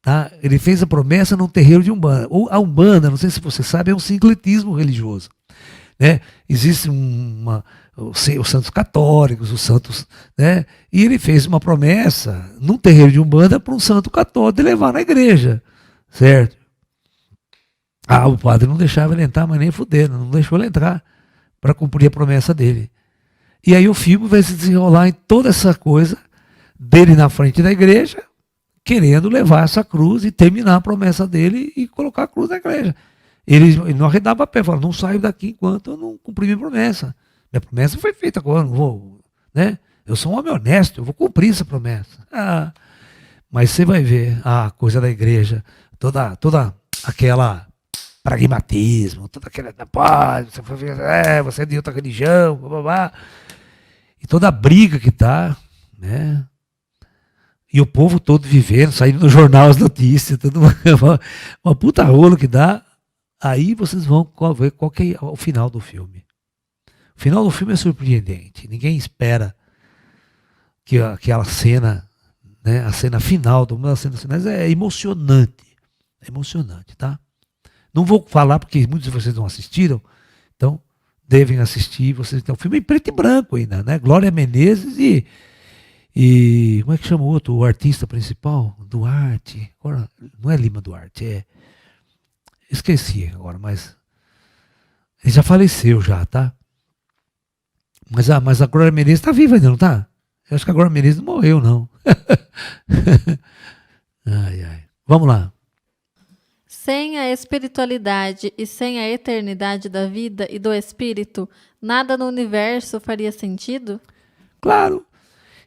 Tá? Ele fez a promessa num terreiro de Umbanda. A Umbanda, não sei se você sabe, é um sincretismo religioso. Né? Existe os santos católicos, os santos, né? E ele fez uma promessa num terreiro de Umbanda para um santo católico de levar na igreja, certo? O padre não deixava ele entrar, mas nem fudendo, não deixou ele entrar para cumprir a promessa dele. E aí o filme vai se desenrolar em toda essa coisa dele na frente da igreja, querendo levar essa cruz e terminar a promessa dele e colocar a cruz na igreja. Ele não arredava a pé, falava, não saio daqui enquanto eu não cumprir minha promessa. Minha promessa foi feita agora, não vou, né? Eu sou um homem honesto, eu vou cumprir essa promessa. Mas você vai ver a coisa da igreja, toda aquela pragmatismo, toda aquela paz, você é de outra religião, blá, blá, blá. e toda a briga que tá, né? E o povo todo vivendo, saindo no jornal as notícias, tudo uma puta rolo que dá. Aí vocês vão ver qual que é o final do filme. O final do filme é surpreendente. Ninguém espera que aquela cena, né, a cena final, uma das cenas finais é emocionante. É emocionante, tá? Não vou falar porque muitos de vocês não assistiram, então devem assistir. Vocês têm o filme em preto e branco ainda, né? Glória Menezes e como é que chama o outro? O artista principal? Duarte. Agora, não é Lima Duarte, esqueci agora, mas ele já faleceu já, tá? Mas a Glória Menezes tá viva ainda, não tá? Eu acho que a Glória Menezes não morreu, não. Ai, ai. Vamos lá. Sem a espiritualidade e sem a eternidade da vida e do espírito, nada no universo faria sentido? Claro.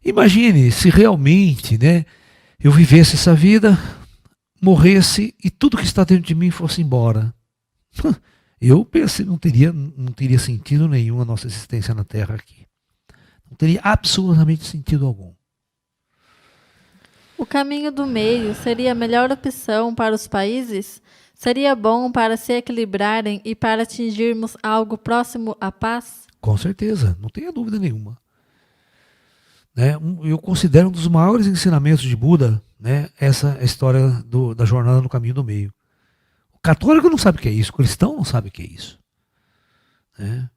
Imagine se realmente, né, eu vivesse essa vida, morresse e tudo que está dentro de mim fosse embora. Eu pensei, não teria sentido nenhum a nossa existência na Terra aqui. Não teria absolutamente sentido algum. O caminho do meio seria a melhor opção para os países? Seria bom para se equilibrarem e para atingirmos algo próximo à paz? Com certeza, não tenha dúvida nenhuma. Né? Eu considero um dos maiores ensinamentos de Buda, né, essa história da jornada no caminho do meio. O católico não sabe o que é isso, o cristão não sabe o que é isso. Né?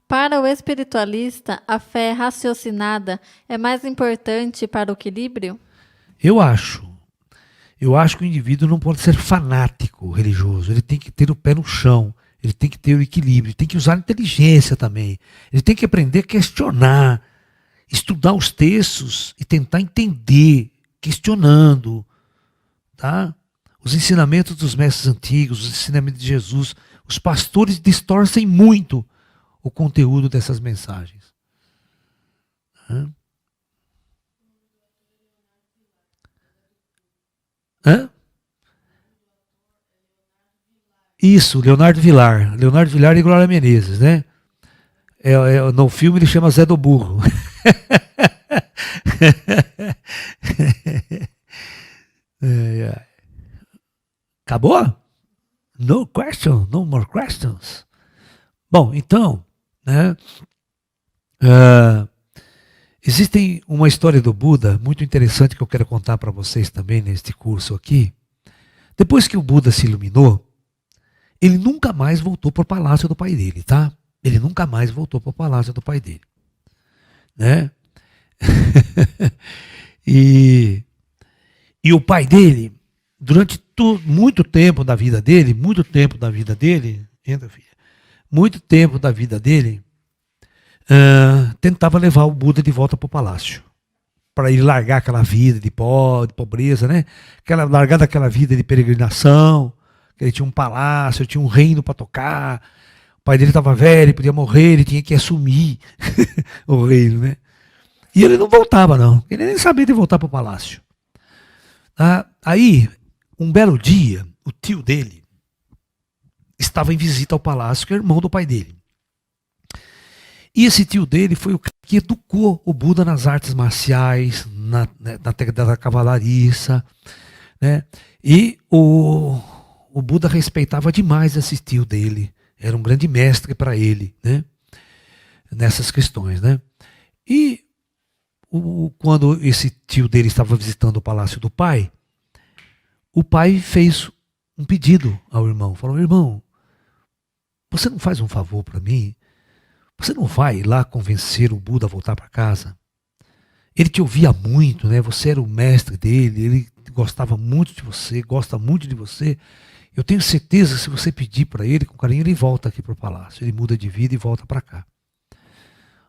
Para o espiritualista, a fé raciocinada é mais importante para o equilíbrio? Eu acho que o indivíduo não pode ser fanático religioso, ele tem que ter o pé no chão, ele tem que ter o equilíbrio, ele tem que usar a inteligência também, ele tem que aprender a questionar, estudar os textos e tentar entender, questionando, tá? Os ensinamentos dos mestres antigos, os ensinamentos de Jesus, os pastores distorcem muito o conteúdo dessas mensagens. Hã? Isso, Leonardo Vilar. Leonardo Vilar e Glória Menezes, né? No filme ele chama Zé do Burro. Acabou? No question, no more questions. Bom, então, né? Existe uma história do Buda muito interessante que eu quero contar para vocês também neste curso aqui. Depois que o Buda se iluminou, ele nunca mais voltou para o palácio do pai dele, tá? Ele nunca mais voltou para o palácio do pai dele. Né? e o pai dele, durante muito tempo da vida dele, tentava levar o Buda de volta para o palácio. Para ele largar aquela vida de pobreza, né? Largar daquela vida de peregrinação, que ele tinha um palácio, tinha um reino para tocar. O pai dele estava velho, ele podia morrer, ele tinha que assumir o reino, né? E ele não voltava, não. Ele nem sabia de voltar para o palácio. Aí, um belo dia, o tio dele estava em visita ao palácio, que é irmão do pai dele. E esse tio dele foi o que educou o Buda nas artes marciais, na técnica da cavalariça, né? E o Buda respeitava demais esse tio dele. Era um grande mestre para ele, né? Nessas questões, né? E quando esse tio dele estava visitando o palácio do pai, o pai fez um pedido ao irmão. Falou: irmão, você não faz um favor para mim? Você não vai lá convencer o Buda a voltar para casa? Ele te ouvia muito, né? Você era o mestre dele, ele gostava muito de você, gosta muito de você. Eu tenho certeza que se você pedir para ele com carinho, ele volta aqui para o palácio. Ele muda de vida e volta para cá.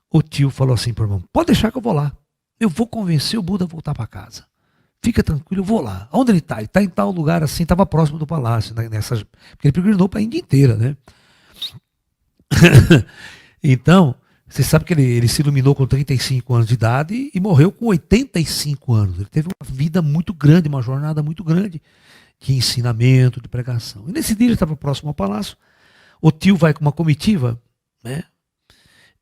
O tio falou assim para o irmão: pode deixar que eu vou lá. Eu vou convencer o Buda a voltar para casa. Fica tranquilo, eu vou lá. Onde ele está? Ele está em tal lugar assim, estava próximo do palácio. Porque ele peregrinou para a Índia inteira, né? Então, você sabe que ele se iluminou com 35 anos de idade e morreu com 85 anos. Ele teve uma vida muito grande, uma jornada muito grande de ensinamento, de pregação. E nesse dia ele estava próximo ao palácio. O tio vai com uma comitiva, né?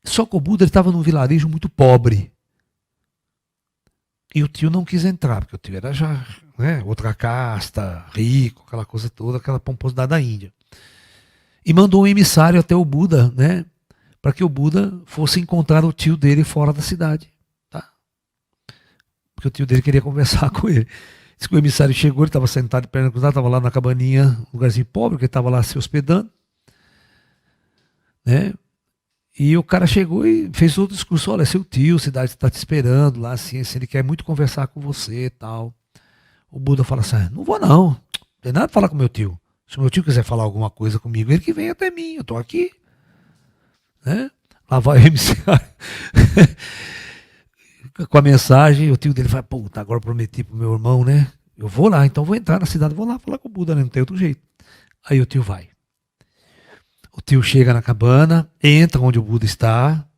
Só que o Buda estava num vilarejo muito pobre. E o tio não quis entrar, porque o tio era já, né, outra casta, rico, aquela coisa toda, aquela pomposidade da Índia. E mandou um emissário até o Buda, né, para que o Buda fosse encontrar o tio dele fora da cidade. Tá? Porque o tio dele queria conversar com ele. Diz que o emissário chegou, ele estava sentado de perna cruzada, estava lá na cabaninha, um lugarzinho pobre, que ele estava lá se hospedando. Né? E o cara chegou e fez outro discurso: olha, seu tio, a cidade está te esperando lá, assim, ele quer muito conversar com você e tal. O Buda fala assim: não vou não, não tem nada para falar com meu tio. Se o meu tio quiser falar alguma coisa comigo, ele que vem até mim, eu estou aqui. Né? Lá vai o emissário com a mensagem, o tio dele fala: puta, agora eu prometi pro meu irmão, né? Eu vou lá, então vou entrar na cidade, vou lá falar com o Buda, né? Não tem outro jeito. Aí o tio vai. O tio chega na cabana, entra onde o Buda está.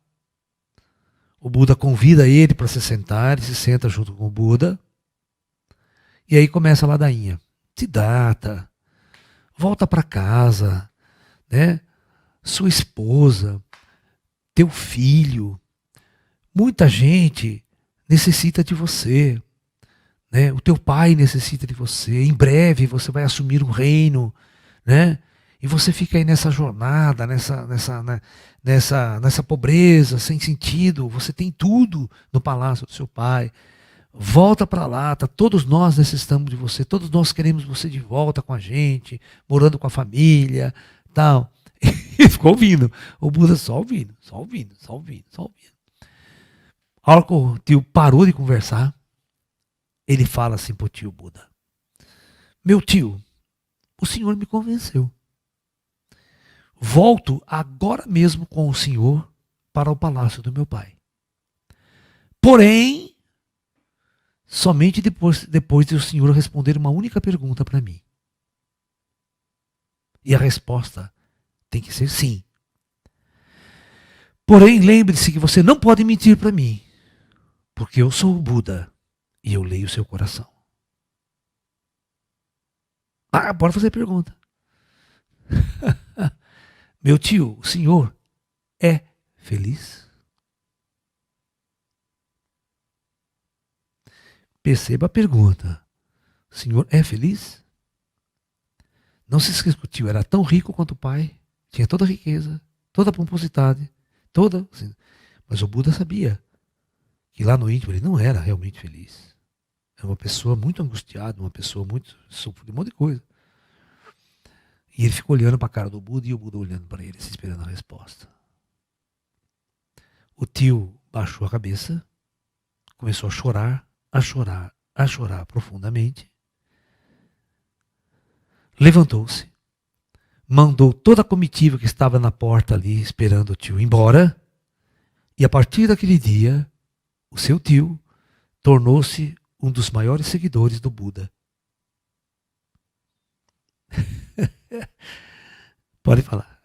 O Buda convida ele para se sentar, ele se senta junto com o Buda. E aí começa a ladainha. Siddhartha, volta para casa, né? Sua esposa, teu filho, muita gente necessita de você, né? O teu pai necessita de você. Em breve você vai assumir um reino, né? E você fica aí nessa jornada, nessa pobreza, sem sentido. Você tem tudo no palácio do seu pai. Volta para lá, tá? Todos nós necessitamos de você. Todos nós queremos você de volta com a gente, morando com a família, tal. E ficou ouvindo. O Buda só ouvindo, só ouvindo, só ouvindo, só ouvindo. A hora que o tio parou de conversar, ele fala assim pro tio Buda: meu tio, o senhor me convenceu. Volto agora mesmo com o senhor para o palácio do meu pai. Porém, somente depois de o senhor responder uma única pergunta para mim. E a resposta tem que ser sim. Porém, lembre-se que você não pode mentir para mim, porque eu sou o Buda e eu leio o seu coração. Ah, pode fazer pergunta. Meu tio, o senhor é feliz? Perceba a pergunta. O senhor é feliz? Não se esqueça que o tio era tão rico quanto o pai, tinha toda a riqueza, toda a pomposidade, toda. Assim, mas o Buda sabia que lá no íntimo ele não era realmente feliz. Era uma pessoa muito angustiada, uma pessoa muito sofrida, um monte de coisa. E ele ficou olhando para a cara do Buda e o Buda olhando para ele, esperando a resposta. O tio baixou a cabeça, começou a chorar, a chorar, a chorar profundamente. Levantou-se, mandou toda a comitiva que estava na porta ali esperando o tio embora. E a partir daquele dia, o seu tio tornou-se um dos maiores seguidores do Buda. Pode falar.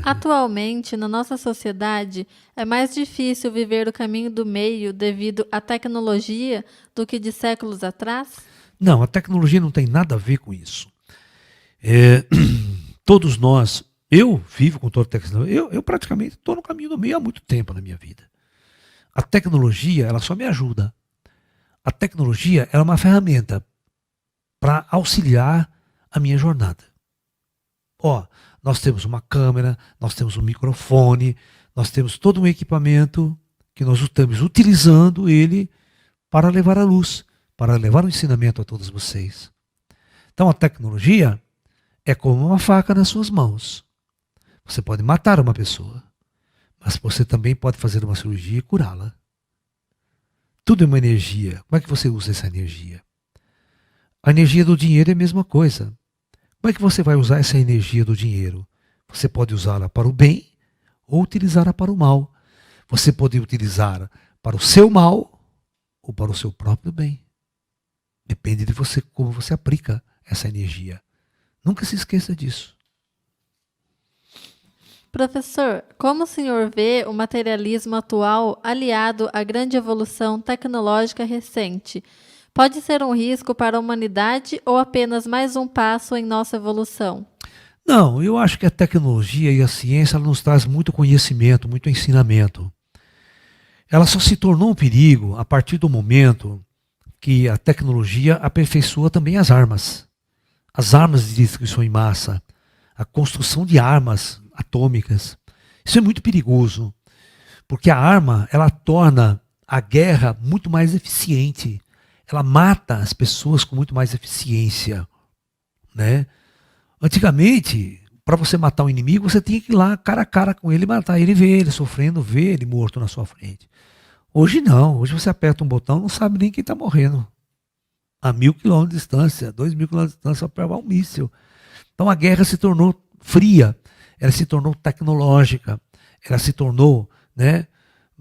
Atualmente, na nossa sociedade, é mais difícil viver o caminho do meio devido à tecnologia do que de séculos atrás? Não, a tecnologia não tem nada a ver com isso. Todos nós, eu vivo com toda a tecnologia, eu praticamente estou no caminho do meio há muito tempo na minha vida. A tecnologia, ela só me ajuda. A tecnologia é uma ferramenta para auxiliar a minha jornada. Ó, nós temos uma câmera, nós temos um microfone, nós temos todo um equipamento que nós estamos utilizando ele para levar a luz, para levar o ensinamento a todos vocês. Então a tecnologia é como uma faca nas suas mãos. Você pode matar uma pessoa, mas você também pode fazer uma cirurgia e curá-la. Tudo é uma energia. Como é que você usa essa energia? A energia do dinheiro é a mesma coisa. Como é que você vai usar essa energia do dinheiro? Você pode usá-la para o bem ou utilizá-la para o mal. Você pode utilizar para o seu mal ou para o seu próprio bem. Depende de você, como você aplica essa energia. Nunca se esqueça disso. Professor, como o senhor vê o materialismo atual aliado à grande evolução tecnológica recente? Pode ser um risco para a humanidade ou apenas mais um passo em nossa evolução? Não, eu acho que a tecnologia e a ciência ela nos traz muito conhecimento, muito ensinamento. Ela só se tornou um perigo a partir do momento que a tecnologia aperfeiçoa também as armas. As armas de destruição em massa, a construção de armas atômicas. Isso é muito perigoso, porque a arma, ela torna a guerra muito mais eficiente. Ela mata as pessoas com muito mais eficiência, né? Antigamente, para você matar um inimigo, você tinha que ir lá cara a cara com ele, matar ele, ver ele sofrendo, ver ele morto na sua frente. Hoje não, hoje você aperta um botão, não sabe nem quem está morrendo. A 1.000 quilômetros de distância, 2.000 quilômetros de distância para pegar um míssil. Então a guerra se tornou fria, ela se tornou tecnológica, ela se tornou, né,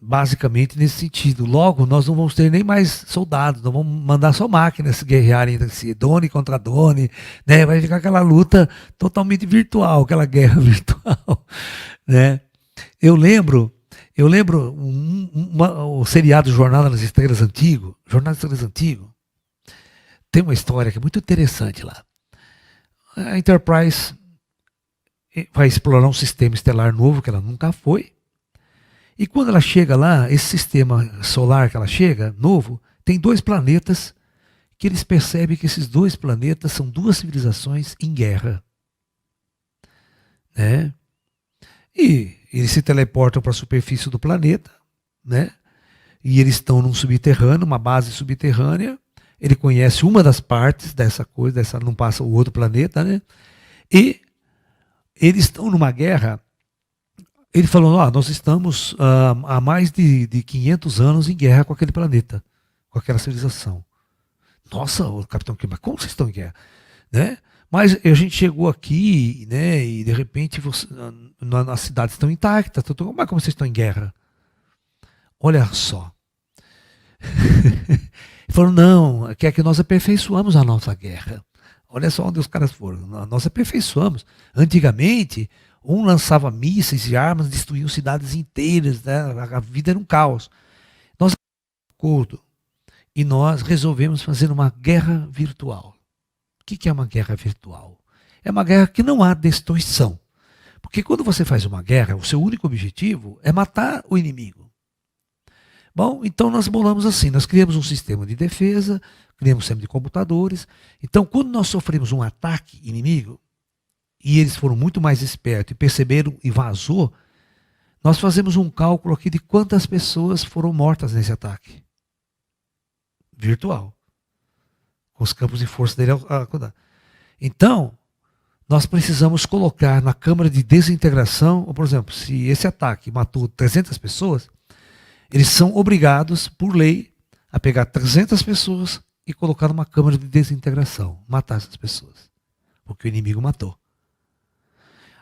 basicamente nesse sentido. Logo, nós não vamos ter nem mais soldados, nós vamos mandar só máquinas se guerrearem entre si, drone contra drone, né, vai ficar aquela luta totalmente virtual, aquela guerra virtual, né. Eu lembro o seriado Jornada nas Estrelas antigo, tem uma história que é muito interessante lá. A Enterprise vai explorar um sistema estelar novo que ela nunca foi. E quando ela chega lá, esse sistema solar que ela chega, novo, tem 2 planetas que eles percebem que esses 2 planetas são 2 civilizações em guerra. Né? E eles se teleportam para a superfície do planeta, né? E eles estão num subterrâneo, uma base subterrânea. Ele conhece uma das partes dessa coisa, não passa o outro planeta, né? E eles estão numa guerra. Ele falou, nós estamos há mais de 500 anos em guerra com aquele planeta, com aquela civilização. Nossa, o Capitão Kirk, mas como vocês estão em guerra? Né? Mas a gente chegou aqui, né, e de repente as cidades estão intactas. Mas como vocês estão em guerra? Olha só. Ele falou, não, é que nós aperfeiçoamos a nossa guerra. Olha só onde os caras foram. Nós aperfeiçoamos. Antigamente, um lançava mísseis e armas, destruíam cidades inteiras, né? A vida era um caos. Nós acordo e nós resolvemos fazer uma guerra virtual. O que é uma guerra virtual? É uma guerra que não há destruição. Porque quando você faz uma guerra, o seu único objetivo é matar o inimigo. Bom, então nós bolamos assim, nós criamos um sistema de defesa, criamos um sistema de computadores. Então, quando nós sofremos um ataque inimigo, e eles foram muito mais espertos e perceberam e vazou, nós fazemos um cálculo aqui de quantas pessoas foram mortas nesse ataque. Virtual. Com os campos de força dele. Então, nós precisamos colocar na câmara de desintegração, ou, por exemplo, se esse ataque matou 300 pessoas, eles são obrigados, por lei, a pegar 300 pessoas e colocar numa câmara de desintegração, matar essas pessoas, porque o inimigo matou.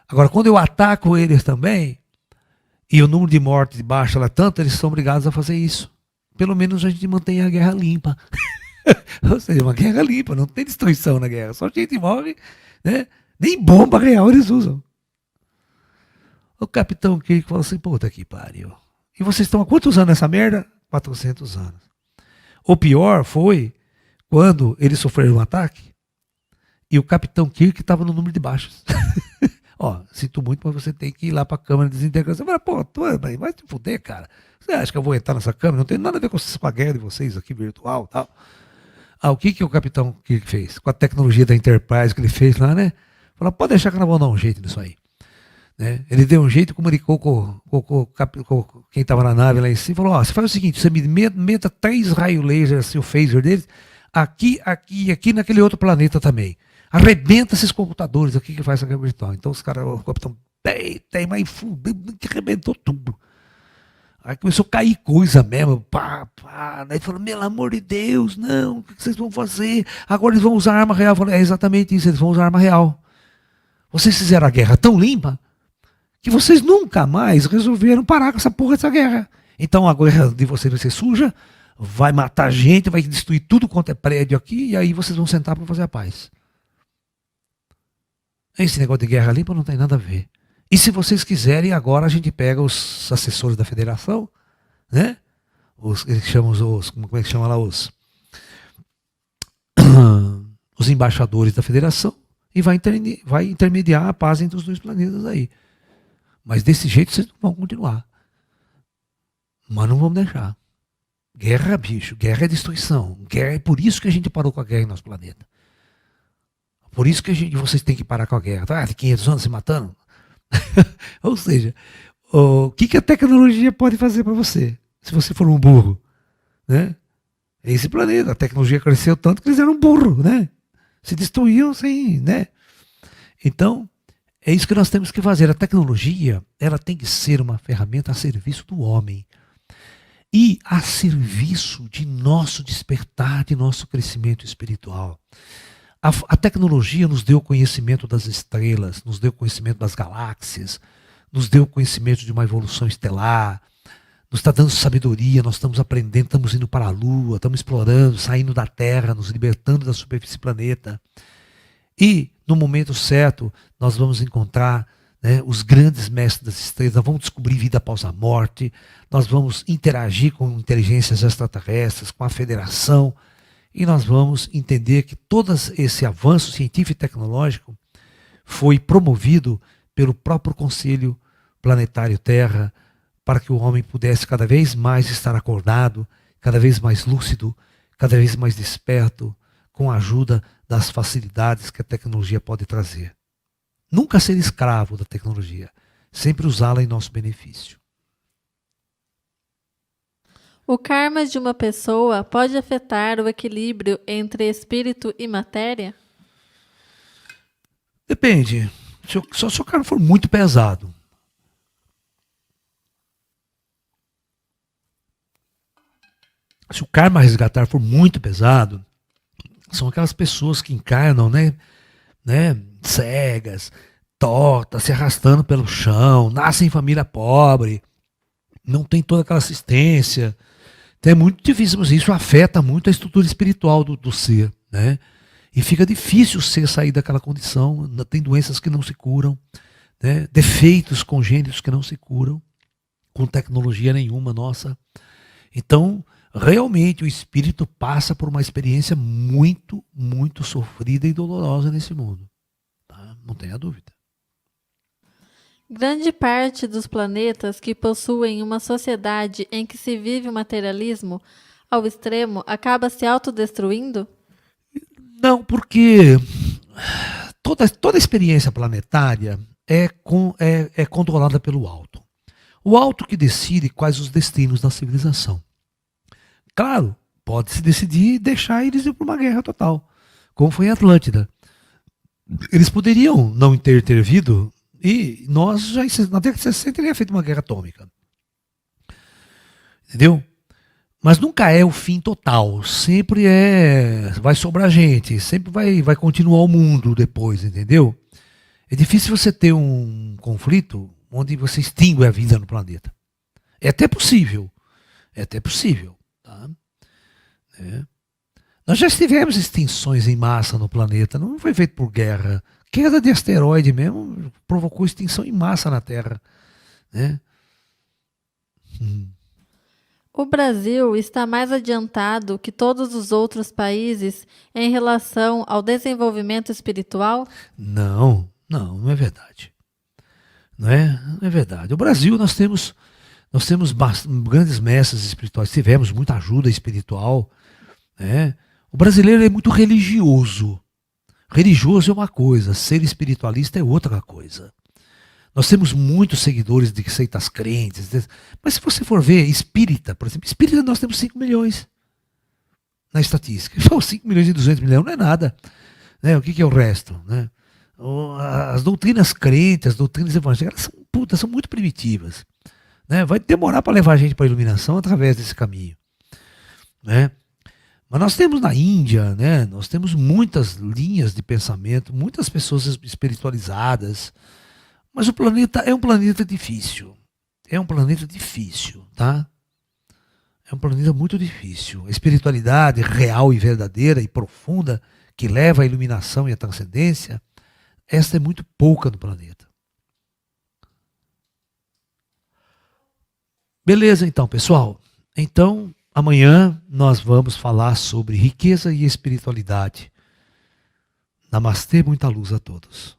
Agora, quando eu ataco eles também, e o número de mortes baixa lá tanto, eles são obrigados a fazer isso. Pelo menos a gente mantém a guerra limpa. Ou seja, uma guerra limpa, não tem destruição na guerra, só gente morre, né? Nem bomba real eles usam. O Capitão Kirk falou assim, puta que pariu. E vocês estão há quantos anos nessa merda? 400 anos. O pior foi quando eles sofreram um ataque e o Capitão Kirk estava no número de baixas. Sinto muito, mas você tem que ir lá para a câmara de desintegração. Mas, vai te fuder, cara. Você acha que eu vou entrar nessa câmara? Não tem nada a ver com a guerra de vocês aqui, virtual e tal. O que o Capitão Kirk fez? Com a tecnologia da Enterprise que ele fez lá, né? Falou, pode deixar que nós vamos dar um jeito nisso aí. Né? Ele deu um jeito, comunicou com quem estava na nave lá em cima, falou, você faz o seguinte, você me meta 3 raios laser, assim, o phaser deles, aqui e aqui naquele outro planeta também. Arrebenta esses computadores aqui que faz essa guerra virtual. Então os caras, o Capitão, mas fudeu, que arrebentou tudo. Aí começou a cair coisa mesmo, Daí ele falou, pelo amor de Deus, não, o que vocês vão fazer? Agora eles vão usar arma real. Eu falei, é exatamente isso, eles vão usar arma real. Vocês fizeram a guerra tão limpa que vocês nunca mais resolveram parar com essa porra dessa guerra. Então a guerra de vocês vai ser suja, vai matar gente, vai destruir tudo quanto é prédio aqui, e aí vocês vão sentar para fazer a paz. Esse negócio de guerra limpa não tem nada a ver. E se vocês quiserem, agora a gente pega os assessores da federação, né? Eles chamam como é que chama lá? Os embaixadores da federação, e vai intermediar a paz entre os dois planetas aí. Mas desse jeito vocês não vão continuar. Mas não vamos deixar. Guerra, bicho. Guerra é destruição. Guerra é por isso que a gente parou com a guerra em nosso planeta. Por isso que vocês têm que parar com a guerra. Ah, de 500 anos se matando. Ou seja, o que a tecnologia pode fazer para você? Se você for um burro, né? Esse planeta, a tecnologia cresceu tanto que eles eram burros, né? Se destruíam sem, né? Então, é isso que nós temos que fazer. A tecnologia, ela tem que ser uma ferramenta a serviço do homem e a serviço de nosso despertar, de nosso crescimento espiritual. A tecnologia nos deu conhecimento das estrelas, nos deu conhecimento das galáxias, nos deu conhecimento de uma evolução estelar, nos está dando sabedoria, nós estamos aprendendo, estamos indo para a Lua, estamos explorando, saindo da Terra, nos libertando da superfície do planeta. E, no momento certo, nós vamos encontrar, né, os grandes mestres das estrelas, nós vamos descobrir vida após a morte, nós vamos interagir com inteligências extraterrestres, com a Federação, e nós vamos entender que todo esse avanço científico e tecnológico foi promovido pelo próprio Conselho Planetário Terra, para que o homem pudesse cada vez mais estar acordado, cada vez mais lúcido, cada vez mais desperto, com a ajuda das facilidades que a tecnologia pode trazer. Nunca ser escravo da tecnologia, sempre usá-la em nosso benefício. O karma de uma pessoa pode afetar o equilíbrio entre espírito e matéria? Depende. Se o karma for muito pesado, se o karma a resgatar for muito pesado, são aquelas pessoas que encarnam, né, cegas, tortas, se arrastando pelo chão, nascem em família pobre, não tem toda aquela assistência. Então é muito difícil, mas isso afeta muito a estrutura espiritual do ser, né? E fica difícil o ser sair daquela condição. Tem doenças que não se curam, né? Defeitos congênitos que não se curam, com tecnologia nenhuma nossa. Então, realmente o espírito passa por uma experiência muito, muito sofrida e dolorosa nesse mundo. Tá? Não tenha dúvida. Grande parte dos planetas que possuem uma sociedade em que se vive o materialismo ao extremo acaba se autodestruindo? Não, porque toda experiência planetária é controlada pelo alto. O alto que decide quais os destinos da civilização. Claro, pode-se decidir deixar eles ir para uma guerra total, como foi em Atlântida. Eles poderiam não ter intervido e nós já na década de 60 teria feito uma guerra atômica. Entendeu? Mas nunca é o fim total. Sempre vai sobrar gente. Sempre vai continuar o mundo depois, entendeu? É difícil você ter um conflito onde você extingue a vida no planeta. É até possível. É até possível. Tá? Nós já tivemos extinções em massa no planeta. Não foi feito por guerra. Queda de asteroide mesmo provocou extinção em massa na Terra. Né? O Brasil está mais adiantado que todos os outros países em relação ao desenvolvimento espiritual? Não é verdade. Não é verdade. O Brasil, nós temos grandes mestres espirituais, tivemos muita ajuda espiritual. Né? O brasileiro é muito religioso. Religioso é uma coisa, ser espiritualista é outra coisa. Nós temos muitos seguidores de seitas crentes, mas se você for ver espírita, por exemplo, espírita nós temos 5 milhões na estatística. 5 milhões e 200 milhões não é nada. Né? O que é o resto? Né? As doutrinas crentes, as doutrinas evangélicas são muito primitivas. Né? Vai demorar para levar a gente para a iluminação através desse caminho. Né? Mas nós temos na Índia, né? Nós temos muitas linhas de pensamento, muitas pessoas espiritualizadas. Mas o planeta é um planeta difícil. É um planeta difícil, tá? É um planeta muito difícil. A espiritualidade real e verdadeira e profunda que leva à iluminação e à transcendência, esta é muito pouca no planeta. Beleza, então, pessoal. Então, amanhã nós vamos falar sobre riqueza e espiritualidade Namastê, muita luz a todos.